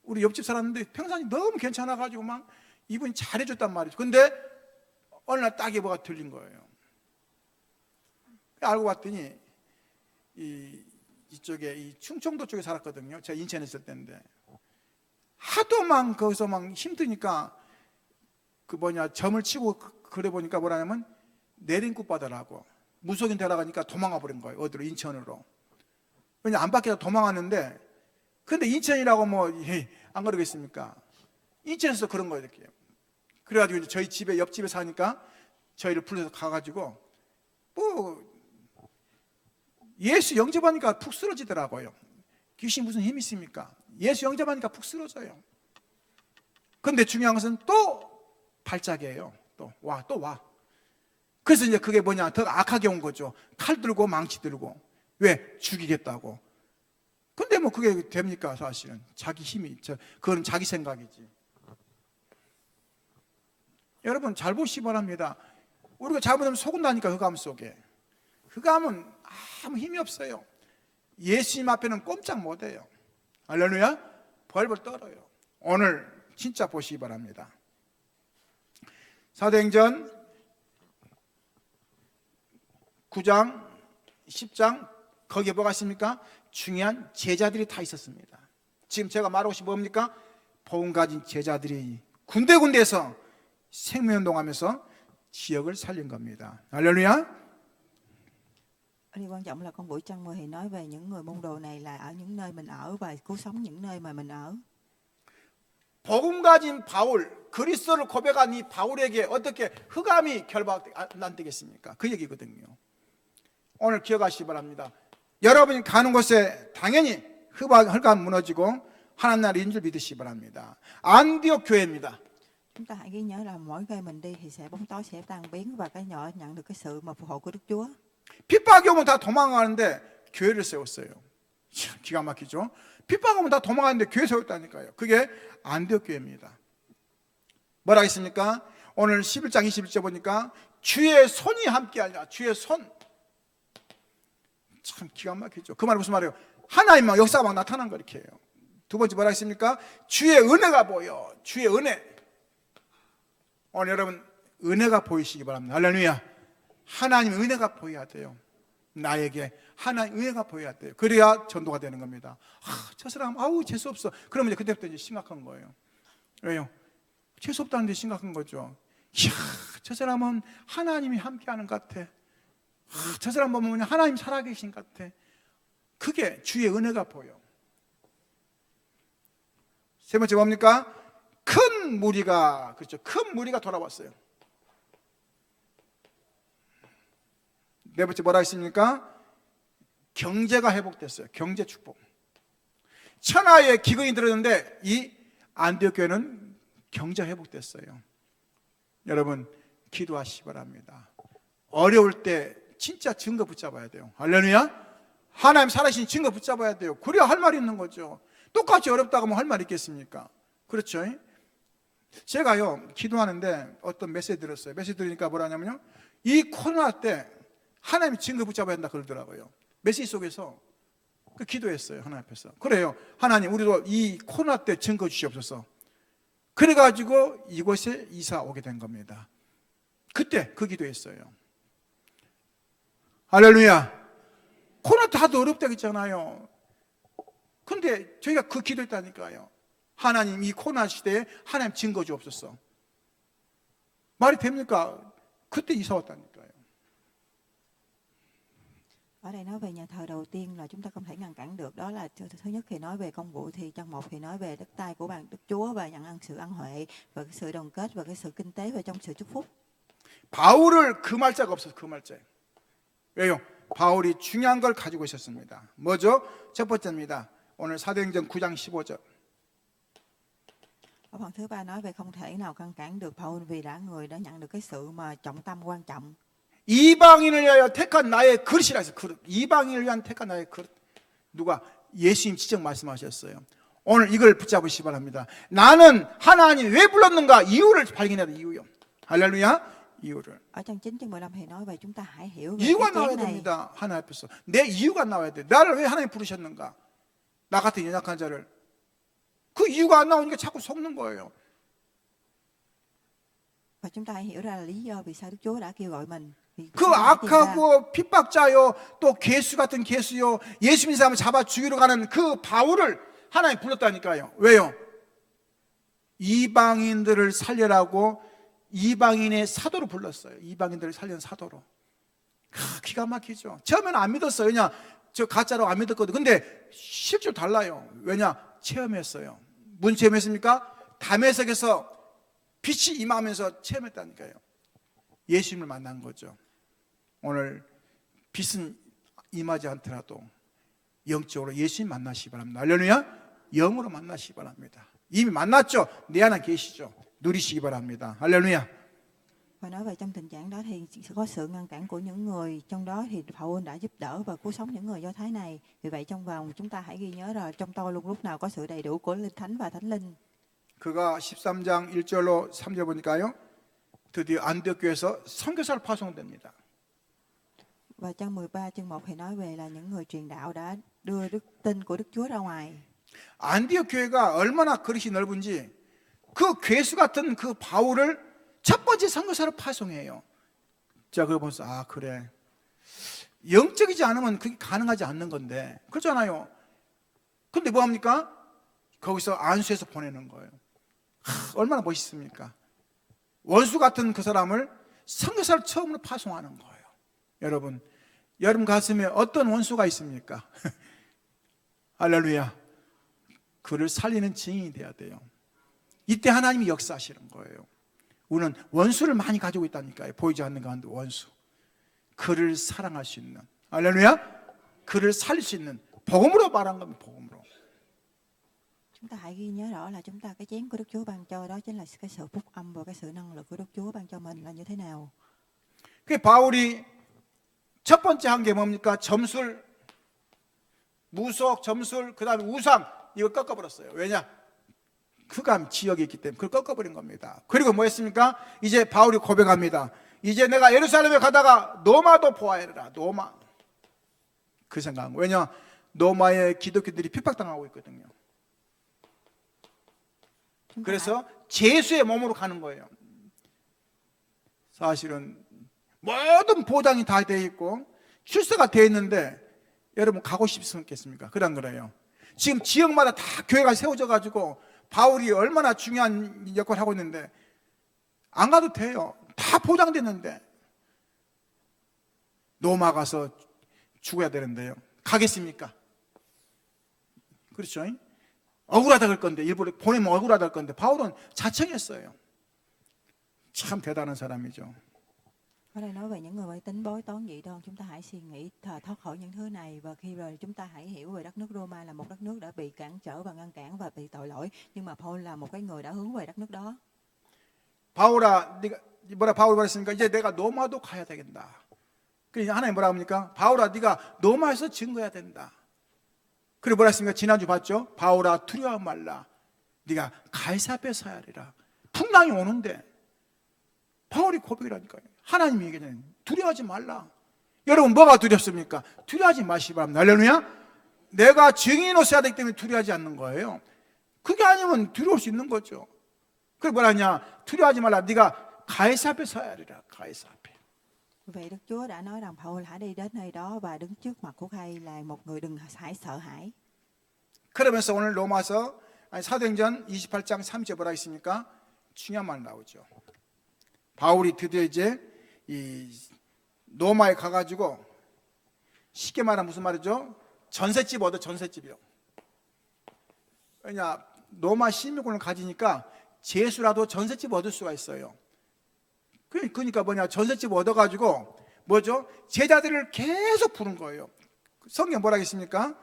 Speaker 1: 우리 옆집 사람인데 평상시 너무 괜찮아가지고 막 이분이 잘해줬단 말이죠. 근데 어느 날 딱이 뭐가 들린 거예요. 알고 봤더니 이쪽에 이 충청도 쪽에 살았거든요. 제가 인천에 있을 때인데 하도 막 거기서 막 힘드니까 점을 치고 그래 보니까 뭐라냐면 내린국 바다라고 무속인 데려가니까 도망가 버린 거예요. 어디로? 인천으로. 왜냐 안 밖에서 도망갔는데 근데 인천이라고 뭐 안 그러겠습니까? 인천에서 그런 거예요. 이렇게. 그래가지고 이제 저희 집에 옆집에 사니까 저희를 불러서 가가지고 뭐 예수 영접하니까 푹 쓰러지더라고요. 귀신 무슨 힘이 있습니까? 예수 영접하니까 푹 쓰러져요. 근데 중요한 것은 또 발작이에요. 또 와. 그래서 이제 그게 뭐냐, 더 악하게 온 거죠. 칼 들고 망치 들고. 왜? 죽이겠다고. 근데 뭐 그게 됩니까? 사실은 자기 힘이, 그건 자기 생각이지. 여러분 잘 보시기 바랍니다. 우리가 잘못하면 속은다니까. 흑암 속에. 흑암은 아무 힘이 없어요. 예수님 앞에는 꼼짝 못해요. 할렐루야. 벌벌 떨어요. 오늘 진짜 보시기 바랍니다. 사도행전 9장 10장 거기에 뭐가 있습니까? 중요한 제자들이 다 있었습니다. 지금 제가 말하고 싶은 뭡니까? 복음 가진 제자들이 군데군데에서 생명운동하면서 지역을 살린 겁니다. 할렐루야.
Speaker 2: Điều quan trọng là con buổi trăng mưa thì nói về những người môn đồ này là ở những nơi mình ở và cứu sống những nơi mà mình ở.
Speaker 1: 복음 가진 바울, 그리스도를 고백한 이 바울에게 어떻게 흑암이 결박난되겠습니까? 그 얘기거든요. 오늘 기억하시기 바랍니다. 여러분이 가는 곳에 당연히 흑암 무너지고 하나님 나라인 줄 믿으시기 바랍니다. 안디옥 교회입니다.
Speaker 2: Chúng ta hãy ghi nhớ là mỗi nơi mình đi thì bóng tối sẽ tan biến và cái nhỏ nhận được cái sự mà phù hộ của Đức Chúa.
Speaker 1: 핍박이 오면 다 도망가는데 교회를 세웠어요. 기가 막히죠? 핍박 오면 다 도망가는데 교회 세웠다니까요. 그게 안디옥 교회입니다. 뭐라 했습니까? 오늘 11장 21절 보니까 주의 손이 함께하냐. 주의 손. 참 기가 막히죠. 그 말은 무슨 말이에요? 하나님 막 역사가 막 나타난 거 이렇게 해요. 두 번째 뭐라 했습니까? 주의 은혜가 보여. 주의 은혜. 오늘 여러분 은혜가 보이시기 바랍니다. 할렐루야. 하나님 은혜가 보여야 돼요. 나에게 하나님 은혜가 보여야 돼요. 그래야 전도가 되는 겁니다. 저 사람 아우 재수 없어. 그러면 이제 그때부터 이제 심각한 거예요. 왜요? 재수 없다는 데 심각한 거죠. 이야, 저 사람은 하나님이 함께하는 것 같아. 저 사람 보면 하나님 살아계신 것 같아. 그게 주의 은혜가 보여. 세 번째 뭡니까? 큰 무리가, 그렇죠. 큰 무리가 돌아왔어요. 네 번째 뭐라 했습니까? 경제가 회복됐어요. 경제 축복. 천하의 기근이 들었는데 이 안디옥 교회는 경제 회복됐어요. 여러분 기도하시기 바랍니다. 어려울 때 진짜 증거 붙잡아야 돼요. 할렐루야. 하나님 살아계신 증거 붙잡아야 돼요. 그래야 할 말이 있는 거죠. 똑같이 어렵다고 하면 할 말이 있겠습니까? 그렇죠. 제가요 기도하는데 어떤 메시지 들었어요. 메시지 들으니까 뭐라냐면요, 이 코로나 때 하나님이 증거 붙잡아야 한다 그러더라고요. 메시지 속에서 그 기도했어요. 하나님 앞에서. 그래요, 하나님 우리도 이 코로나 때 증거 주시옵소서. 그래가지고 이곳에 이사 오게 된 겁니다. 그때 그 기도했어요. 할렐루야. 코로나 때 하도 어렵다 했잖아요. 근데 저희가 그 기도했다니까요. 하나님 이 코로나 시대에 하나님 증거 주옵소서. 말이 됩니까? 그때 이사 왔다니까요.
Speaker 2: Ở đây nói về nhà thờ đầu tiên là chúng ta không thể ngăn cản được. Đó là thứ nhất khi nói về công vụ, thì trong một thì nói về đất đai của bàn Đức Chúa và nhận sự ân huệ và cái sự đoàn kết và cái sự kinh tế và trong sự chúc phúc.
Speaker 1: 바울을 금할 자가 없어서 금할 자예요. 왜요? 바울이 중요한 걸 가지고 있었습니다. 뭐죠? 첫 번째입니다. 오늘 사도행전 9장 15절.
Speaker 2: Ở phần thứ ba nói về không thể nào ngăn cản được Paul vì người đã nhận được cái sự mà trọng tâm quan trọng.
Speaker 1: 이방인을 위하여 택한 나의 그릇이라 해서 그릇. 이방인을 위한 택한 나의 그릇. 누가? 예수님 직접 말씀하셨어요. 오늘 이걸 붙잡으시기 바랍니다. 나는 하나님이 왜 불렀는가? 이유를 발견해야 돼. 이유요. 할렐루야. 이유를.
Speaker 2: Ở trong 9 chương 15 thì nói về chúng ta hãy hiểu về
Speaker 1: 이유가
Speaker 2: cái
Speaker 1: 나와야
Speaker 2: chén này.
Speaker 1: 됩니다. 하나님 앞에서. 내 이유가 나와야 돼. 나를 왜 하나님 부르셨는가? 나 같은 연약한 자를. 그 이유가 안 나오니까 자꾸 속는 거예요.
Speaker 2: Và chúng ta hãy hiểu ra là lý do vì sao Đức Chúa đã kêu gọi mình.
Speaker 1: 그 악하고 핍박자요, 또 개수 같은 개수요, 예수 믿는 사람을 잡아 죽이러 가는 그 바울을 하나님 불렀다니까요. 왜요? 이방인들을 살려라고 이방인의 사도로 불렀어요. 이방인들을 살리는 사도로. 기가 막히죠. 처음에는 안 믿었어요. 왜냐? 저 가짜로 안 믿었거든요. 근데 실제로 달라요. 왜냐? 체험했어요. 무슨 체험했습니까? 다메섹에서 빛이 임하면서 체험했다니까요. 예수님을 만난 거죠. 오늘 빛은 임하지 않더라도 영적으로 예수님 만나시기 바랍니다. 할렐루야. 영으로 만나시기 바랍니다. 이미 만났죠. 내 안에 계시죠. 누리시기 바랍니다. 할렐루야.
Speaker 2: Và nói về trong tình trạng đó thì có sự ngăn cản của những người, trong đó thì Paul đã giúp đỡ và cứu sống những người Do Thái này. Vì vậy trong vòng chúng ta hãy ghi nhớ là trong tôi luôn lúc nào có sự đầy đủ của Linh Thánh và Thánh Linh.
Speaker 1: 그가 13장 1절로 3절 보니까요, 드디어 안디옥 교회에서 선교사를 파송됩니다.
Speaker 2: Và trong 13 chương 1 thì nói về là những người truyền đạo đã đưa tin của Đức Chúa ra ngoài.
Speaker 1: 안디옥 교회가 얼마나 그릇이 넓은지 그 괴수 같은 그 바울을 첫 번째 선교사로 파송해요. 자, 그거 보면서 아 그래, 영적이지 않으면 그게 가능하지 않는 건데 그렇잖아요. 근데 뭐합니까? 거기서 안수해서 보내는 거예요. 얼마나 멋있습니까? 원수 같은 그 사람을 선교사를 처음으로 파송하는 거예요. 여러분 가슴에 어떤 원수가 있습니까? 할렐루야. 그를 살리는 증인이 돼야 돼요. 이때 하나님이 역사하시는 거예요. 우리는 원수를 많이 가지고 있다니까요. 보이지 않는 가운데 원수. 그를 사랑할 수 있는, 할렐루야, 그를 살릴 수 있는 복음으로 말한 겁니다. 복음으로.
Speaker 2: Chúng ta hãy ghi nhớ rõ là chúng ta cái chén của Đức Chúa ban cho đó chính là cái sự phúc âm và cái sự năng lực của Đức Chúa ban cho mình là như thế nào.
Speaker 1: 그 바울이 첫 번째 한 게 뭡니까? 점술, 무속, 점술, 그 다음에 우상, 이걸 꺾어버렸어요. 왜냐? 흑암 지역이 있기 때문에 그걸 꺾어버린 겁니다. 그리고 뭐 했습니까? 이제 바울이 고백합니다. 이제 내가 예루살렘에 가다가 노마도 보아야 되라. 노마. 그 생각한 거예요. 왜냐? 노마의 기독교들이 핍박당하고 있거든요. 그래서 제수의 몸으로 가는 거예요. 사실은 모든 보장이 다 돼 있고 출세가 돼 있는데 여러분 가고 싶습니까? 그런 거예요. 지금 지역마다 다 교회가 세워져 가지고 바울이 얼마나 중요한 역할을 하고 있는데 안 가도 돼요. 다 포장됐는데 로마 가서 죽어야 되는데요. 가겠습니까? 그렇죠? 억울하다 그럴 건데, 일부러 보내면 억울하다 할 건데 바울은 자청했어요. 참 대단한 사람이죠.
Speaker 2: Ở đây nói về những người mê tín bói toán dị đoan, chúng ta hãy suy nghĩ thoát khỏi những thứ này, và khi rồi chúng ta hãy hiểu về đất nước Roma là một đất nước đã bị cản trở và ngăn cản và bị tội lỗi, nhưng mà Paul là một cái người đã hướng về đất nước đó.
Speaker 1: 바울아, 네가 바울이 말했으니까 이제 내가 로마도 가야 되겠다. 그래서 하나님 뭐라 합니까? 바울아, 네가 로마에서 증거해야 된다. 그리고 뭐라 했습니까? 지난주 봤죠? 바울아, 두려워하지 말라. 네가 가이사 앞에 서야 하리라. 풍랑이 오는데 바울이 고백이라니까요. 하나님이 얘기하잖아요. 두려워하지 말라. 여러분, 뭐가 두렵습니까? 두려워하지 마시기 바랍니다. 할렐루야. 내가 증인으로서 해야 되기 때문에 두려워하지 않는 거예요. 그게 아니면 두려울 수 있는 거죠. 그래 뭐라 하냐? 두려워하지 말라. 네가 가이사 앞에 서야 하리라. 가이사 앞에.
Speaker 2: Vậy Đức Chúa đã nói rằng Paul hãy đi đến nơi đó và đứng trước mặt của Khay là một người đừng hãy sợ hãi.
Speaker 1: 그러면서 오늘 로마서 사도행전 28장 3절 뭐라 있습니까? 중요한 말 나오죠. 바울이 드디어 이제 이 로마에 가가지고 쉽게 말하면 무슨 말이죠? 전셋집 얻어, 전셋집이요. 왜냐, 로마 시민권을 가지니까 제수라도 전셋집 얻을 수가 있어요. 그러니까 뭐냐, 전셋집 얻어가지고 뭐죠? 제자들을 계속 부른 거예요. 성경 뭐라 했습니까?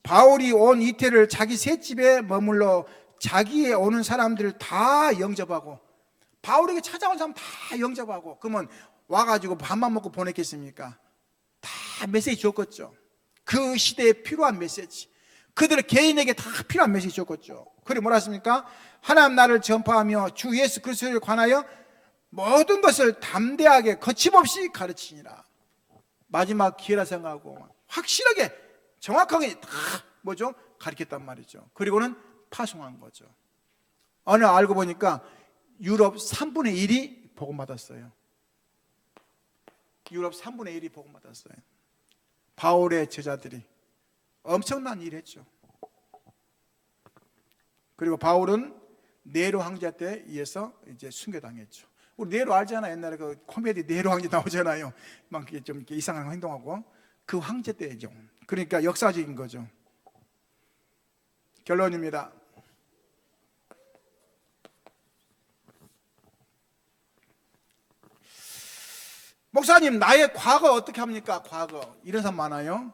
Speaker 1: 바울이 온 이태를 자기 셋집에 머물러 자기에 오는 사람들을 다 영접하고, 바울에게 찾아온 사람 다 영접하고, 그러면 와가지고 밥만 먹고 보냈겠습니까? 다 메시지 줬겠죠. 그 시대에 필요한 메시지, 그들의 개인에게 다 필요한 메시지 줬겠죠. 그리고 뭐라 했습니까? 하나님 나라를 전파하며 주 예수 그리스도에 관하여 모든 것을 담대하게 거침없이 가르치니라. 마지막 기회라 생각하고 확실하게 정확하게 다 뭐죠? 가르쳤단 말이죠. 그리고는 파송한 거죠. 어느 알고 보니까 유럽 3분의 1이 복음받았어요. 유럽 3분의 1이 복음받았어요. 바울의 제자들이 엄청난 일을 했죠. 그리고 바울은 네로 황제 때 의해서 이제 순교당했죠. 우리 네로 알잖아요. 옛날에 그 코미디 네로 황제 나오잖아요. 막 좀 이렇게 이상한 행동하고, 그 황제 때죠. 그러니까 역사적인 거죠. 결론입니다. 목사님, 나의 과거 어떻게 합니까? 과거. 이런 사람 많아요.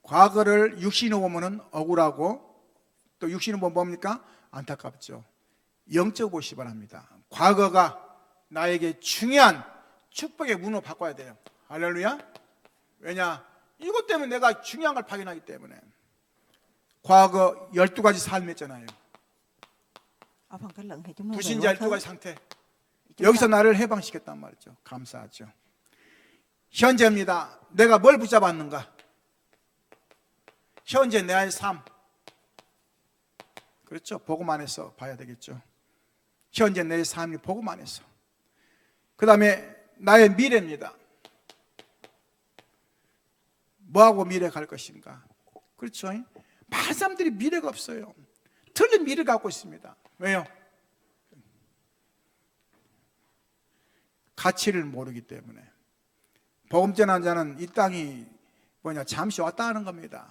Speaker 1: 과거를 육신으로 보면 억울하고, 또 육신으로 보면 뭡니까? 안타깝죠. 영적으로 보시기 바랍니다. 과거가 나에게 중요한 축복의 문으로 바꿔야 돼요. 할렐루야. 왜냐? 이것 때문에 내가 중요한 걸 발견하기 때문에. 과거 12가지 삶 했잖아요.
Speaker 2: Ở phần kết luận thì chúng ta
Speaker 1: 불신자
Speaker 2: về quá
Speaker 1: 12가지
Speaker 2: khứ.
Speaker 1: 상태. 여기서 나를 해방시켰단 말이죠. 감사하죠. 현재입니다. 내가 뭘 붙잡았는가? 현재 내 삶. 그렇죠. 복음 안에서 봐야 되겠죠. 현재 내 삶이 복음 안에서. 그 다음에 나의 미래입니다. 뭐하고 미래 갈 것인가? 그렇죠. 많은 사람들이 미래가 없어요. 틀린 미래를 갖고 있습니다. 왜요? 가치를 모르기 때문에. 복음 전하는 자는 이 땅이 뭐냐, 잠시 왔다 하는 겁니다.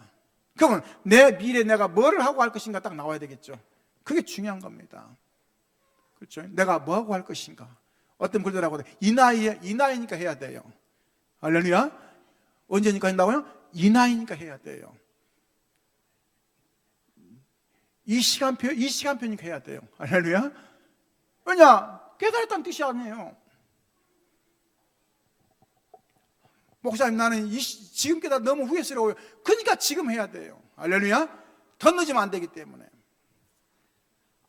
Speaker 1: 그러면 내 미래 내가 뭐를 하고 할 것인가 딱 나와야 되겠죠. 그게 중요한 겁니다. 그렇죠? 내가 뭐하고 할 것인가. 어떤 분들하고 이 나이니까 해야 돼요. 할렐루야. 언제니까 한다고요? 이 나이니까 해야 돼요. 이 시간표니까 해야 돼요. 할렐루야. 왜냐? 깨달았다는 뜻이 아니에요. 목사님, 나는 지금 깨달아 너무 후회스러워요. 그러니까 지금 해야 돼요. 할렐루야. 더 늦으면 안 되기 때문에.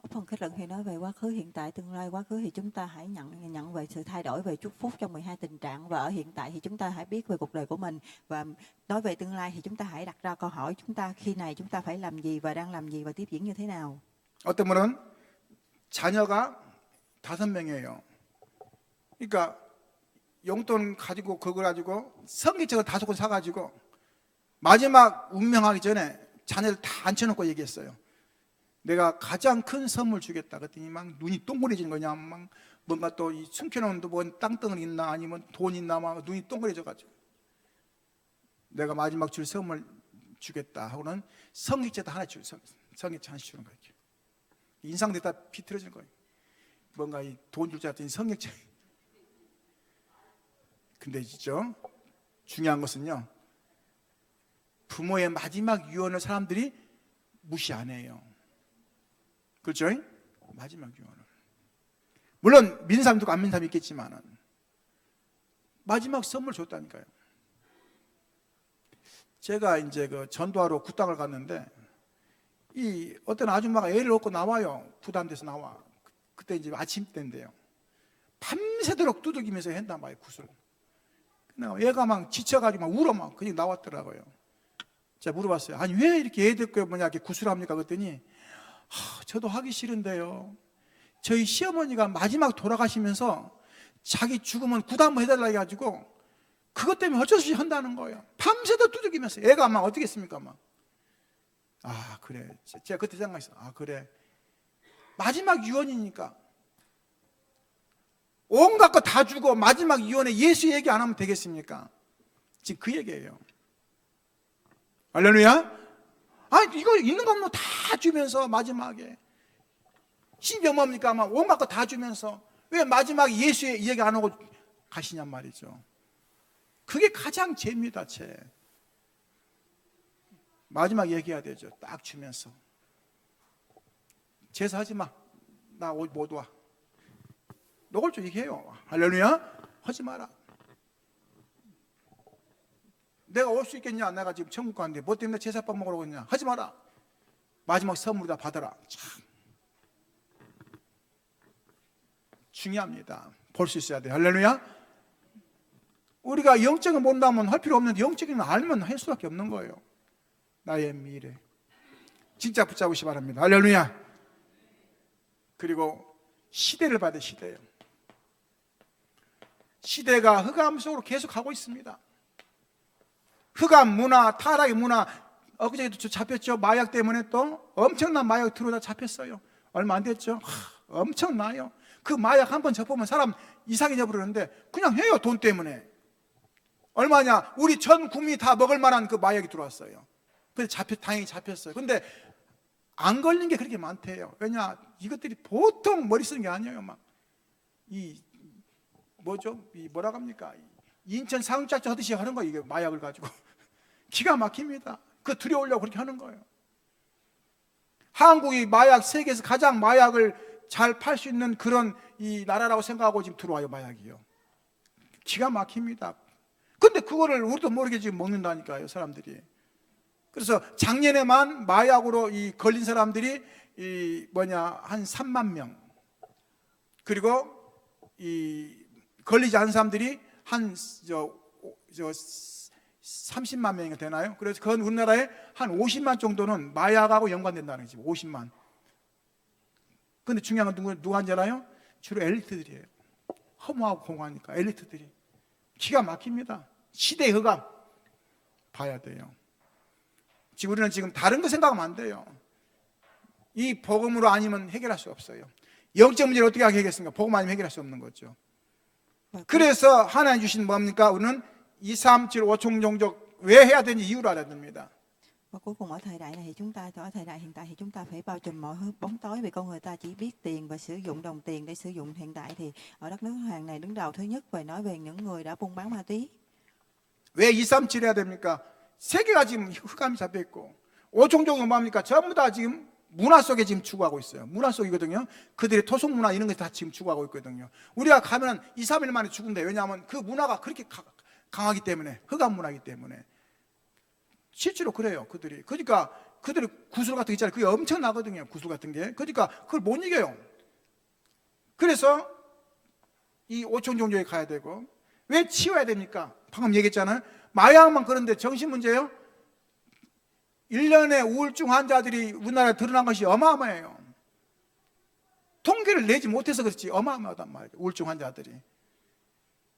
Speaker 2: Ở phần kết luận thì nói về quá khứ, hiện tại, tương lai. Quá khứ thì chúng ta hãy nhận về sự thay đổi về chúc phúc trong 12 tình trạng, và ở hiện tại thì chúng ta hãy biết về cuộc đời của mình, và nói về tương lai thì chúng ta hãy đặt ra câu hỏi chúng ta khi này chúng ta phải làm gì và đang làm gì và tiếp diễn như thế nào.
Speaker 1: 어떤 분은 자녀가 5명이에요. 그러니까 용돈 가지고 그걸 가지고 성경책을 5권 사가지고 마지막 운명하기 전에 자녀를 다 앉혀놓고 얘기했어요. 내가 가장 큰 선물 주겠다. 그랬더니 막 눈이 동그래지는 거냐, 막 뭔가 또 이 숨겨놓은 뭔 땅덩어리 있나, 아니면 돈 있나, 막 눈이 동그래져가지고 내가 마지막 줄 선물 주겠다 하고는 성경책도 하나 성경책 하나씩 주는 거예요. 인상도 다 비틀어지는 거예요. 뭔가 이 돈 줄 줄 알았더니 성경책. 근데 있죠, 중요한 것은요, 부모의 마지막 유언을 사람들이 무시 안 해요. 그렇죠? 마지막 유언을. 물론 믿는 사람도 있고 안 믿는 사람이 있겠지만은 마지막 선물 줬다니까요. 제가 이제 그 전도하러 굿당을 갔는데 이 어떤 아줌마가 애를 얻고 나와요. 부담돼서 나와. 그때 이제 아침 때인데요. 밤새도록 두들기면서 한단 말이에요, 굿을. 얘가 막 지쳐가지고 막 울어 막 그냥 나왔더라고요. 제가 물어봤어요. 아니 왜 이렇게 애들 거 뭐냐 이렇게 굿을 합니까? 그랬더니 저도 하기 싫은데요. 저희 시어머니가 마지막 돌아가시면서 자기 죽으면 굿 한번 해달라 해가지고 그것 때문에 어쩔 수 없이 한다는 거예요. 밤새도 두들기면서. 애가 막 어떻게 했습니까? 막. 그래. 제가 그때 생각했어요. 그래. 마지막 유언이니까 온갖 거 다 주고 마지막 유언에 예수 얘기 안 하면 되겠습니까? 지금 그 얘기예요. 할렐루야. 이거 있는 거 없는 다 주면서 마지막에 심지어 뭡니까? 아마 온갖 거 다 주면서 왜 마지막에 예수의 얘기 안 하고 가시냔 말이죠. 그게 가장 죄입니다. 죄. 마지막 얘기해야 되죠. 딱 주면서 제사하지 마. 나 못 와. 노골적으로 얘기해요. 할렐루야. 하지 마라. 내가 올 수 있겠냐? 내가 지금 천국 가는데 뭐 때문에 제사밥 먹으러 오겠냐? 하지 마라. 마지막 선물이다 받아라. 참 중요합니다. 볼 수 있어야 돼. 할렐루야. 우리가 영적인 본다면 할 필요 없는데 영적인 알면 할 수밖에 없는 거예요. 나의 미래 진짜 붙잡으시 바랍니다. 할렐루야. 그리고 시대를 봐야 돼. 시대가 흑암 속으로 계속 가고 있습니다. 흑암 문화, 타락의 문화. 엊그제도 잡혔죠. 마약 때문에 또 엄청난 마약 들어오다 잡혔어요. 얼마 안 됐죠. 엄청나요. 그 마약 한 번 접으면 사람 이상해져 버리는데 그냥 해요. 돈 때문에. 얼마냐? 우리 전 국민이 다 먹을 만한 그 마약이 들어왔어요. 그래서 다행히 잡혔어요. 근데 안 걸린 게 그렇게 많대요. 왜냐? 이것들이 보통 머리 쓰는 게 아니에요. 막 뭐라고 합니까? 인천 상륙작전 하듯이 하는 거예요. 이게 마약을 가지고. 기가 막힙니다. 그 들여오려고 그렇게 하는 거예요. 한국이 세계에서 가장 마약을 잘 팔 수 있는 그런 이 나라라고 생각하고 지금 들어와요. 마약이요. 기가 막힙니다. 근데 그거를 우리도 모르게 지금 먹는다니까요. 사람들이. 그래서 작년에만 마약으로 걸린 사람들이 한 3만 명. 그리고 걸리지 않은 사람들이 한 30만 명이 되나요? 그래서 그건 우리나라에 한 50만 정도는 마약하고 연관된다는 거지. 50만. 근데 중요한 건 누가 한잖아요? 주로 엘리트들이에요. 허무하고 공허하니까 엘리트들이. 기가 막힙니다. 시대의 흑암 봐야 돼요. 지금 우리는 지금 다른 거 생각하면 안 돼요. 이 복음으로 아니면 해결할 수 없어요. 영적 문제를 어떻게 해결하겠습니까? 복음 아니면 해결할 수 없는 거죠. 그래서 하나님 주신 뭡니까? 우리는 2, 3, 7, 5총 종족 왜 해야 되는지 이유를 알아야 됩니다.
Speaker 2: Và cuối cùng ở thời đại này thì ở thời đại hiện tại thì chúng ta phải bao trùm mọi bóng tối, vì con người ta chỉ biết tiền và sử dụng đồng tiền để sử dụng. Hiện tại thì ở đất nước Hoàng này đứng đầu thứ nhất về nói về những người đã buôn bán ma túy.
Speaker 1: 왜 2, 3, 7 해야 됩니까? 세계가 지금 흑암이 잡혀 있고 5종족은 뭡니까? 전부 다 지금 문화 속에 지금 추구하고 있어요. 문화 속이거든요. 그들의 토속 문화 이런 게 다 지금 추구하고 있거든요. 우리가 가면 2, 3일 만에 죽은데 왜냐하면 그 문화가 그렇게 강하기 때문에, 흑암 문화이기 때문에. 실제로 그래요. 그러니까 그들이 구슬 같은 게 있잖아요. 그게 엄청나거든요. 구슬 같은 게. 그러니까 그걸 못 이겨요. 그래서 이 5천 종족에 가야 되고. 왜 치워야 됩니까? 방금 얘기했잖아요. 마약만 그런데 정신 문제예요. 1년에 우울증 환자들이 우리나라에 드러난 것이 어마어마해요. 통계를 내지 못해서 그렇지 어마어마하단 말이에요. 우울증 환자들이.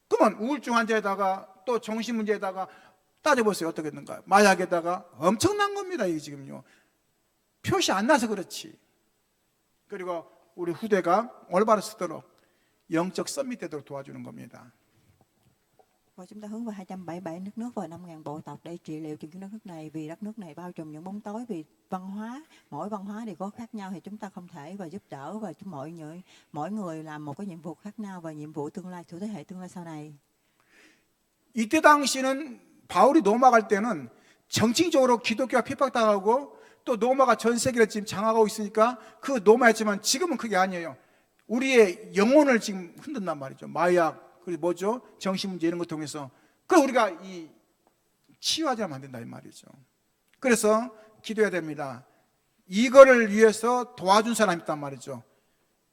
Speaker 1: 그러면 우울증 환자에다가 또 정신 문제에다가 따져보세요. 어떻게 됐는가. 마약에다가 엄청난 겁니다. 이게 지금요. 표시 안 나서 그렇지. 그리고 우리 후대가 올바로 쓰도록 영적 썸밋 되도록 도와주는 겁니다.
Speaker 2: Và chúng ta hướng vào 277 đất nước và 5.000 bộ tộc để trị liệu cho đất nước này, vì đất nước này bao trùm những bóng tối, vì văn hóa, mỗi văn hóa thì có khác nhau, thì chúng ta không thể và giúp đỡ và mỗi người làm một cái nhiệm vụ khác nhau và nhiệm vụ tương lai của thế hệ tương lai sau này.
Speaker 1: 이때 당시는 바울이 로마 갈 때는 정치적으로 기독교가 핍박당하고 또 로마가 전 세계를 지금 장악하고 있으니까 그 로마였지만 지금은 그게 아니에요. 우리의 영혼을 지금 흔든단 말이죠. 마약, 그리고 뭐죠? 정신문제 이런 거 통해서. 그래서 우리가 이 치유하지 않으면 안 된다 이 말이죠. 그래서 기도해야 됩니다. 이거를 위해서 도와준 사람이 있단 말이죠.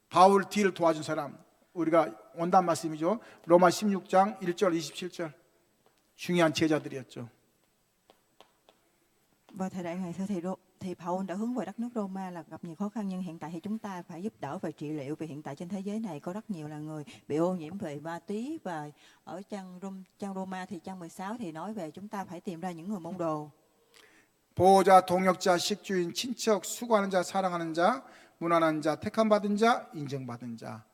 Speaker 1: 바울 뒤를 도와준 사람. 우리가 원단 말씀이죠. 로마 16장 1절 27절. 중요한 제자들이었죠.
Speaker 2: Vào thời đại ngày xưa thì Paul đã hướng về đất nước Roma là gặp nhiều khó khăn, nhưng hiện tại thì chúng ta phải giúp đỡ và trị liệu, vì hiện tại trên thế giới này có rất nhiều là người bị ô nhiễm về ma túy, và ở trang Roma thì trang 16 thì nói về chúng ta phải tìm ra những người môn đồ.
Speaker 1: 보호자, 동역자, 식주인, 친척, 수고하는 자, 사랑하는 자, 무난한 자, 택함받은 자, 인정받은 자.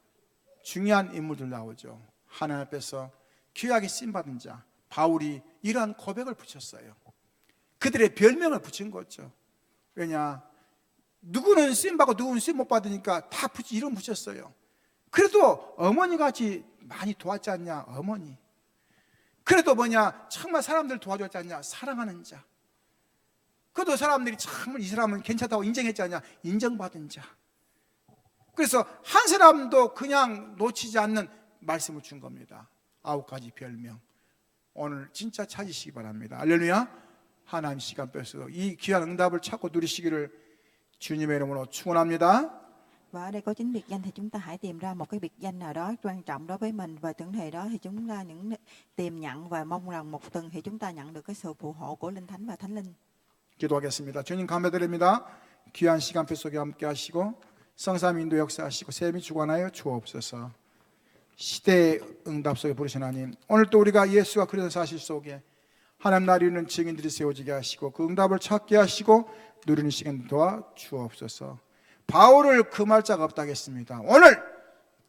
Speaker 1: 중요한 인물들 나오죠. 하나님 앞에서 귀하게 쓰임받은 자. 바울이 이러한 고백을 붙였어요. 그들의 별명을 붙인 거죠. 왜냐? 누구는 쓰임받고 누구는 쓰임 못 받으니까 다 이름 붙였어요. 그래도 어머니같이 많이 도왔지 않냐? 어머니. 그래도 뭐냐? 정말 사람들 도와줬지 않냐? 사랑하는 자. 그래도 사람들이 정말 이 사람은 괜찮다고 인정했지 않냐? 인정받은 자. 그래서 한 사람도 그냥 놓치지 않는 말씀을 준 겁니다. 9가지 별명. 오늘 진짜 찾으시기 바랍니다. 할렐루야. 하나님 시간 뺏어서 이 귀한 응답을 찾고 누리시기를 주님의 이름으로 축원합니다.
Speaker 2: Và ở đây có 9 biệt danh, thì chúng ta hãy tìm ra một cái biệt danh nào đó quan trọng đối với mình, và tưởng thề đó thì chúng ta tìm nhận và mong rằng một tuần thì chúng ta nhận được cái sự phù hộ của Linh Thánh và Thánh Linh.
Speaker 1: 기도하겠습니다. 주님 감사드립니다. 귀한 시간 뺏속에 함께 하시고 성삼 인도 역사하시고 셈이 주관하여 주옵소서. 시대의 응답 속에 부르신 하나님, 오늘 또 우리가 예수가 그리스도 사실 속에 하나님 나라에 있는 증인들이 세워지게 하시고 그 응답을 찾게 하시고 누리는 시간 도와 주옵소서. 바울을 금할 자가 없다 하겠습니다. 오늘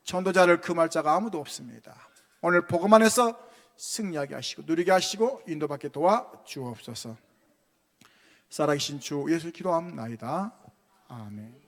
Speaker 1: 전도자를 금할 자가 아무도 없습니다. 오늘 복음 안에서 승리하게 하시고 누리게 하시고 인도받게 도와 주옵소서. 살아계신 주 예수 기도함나이다. 아멘.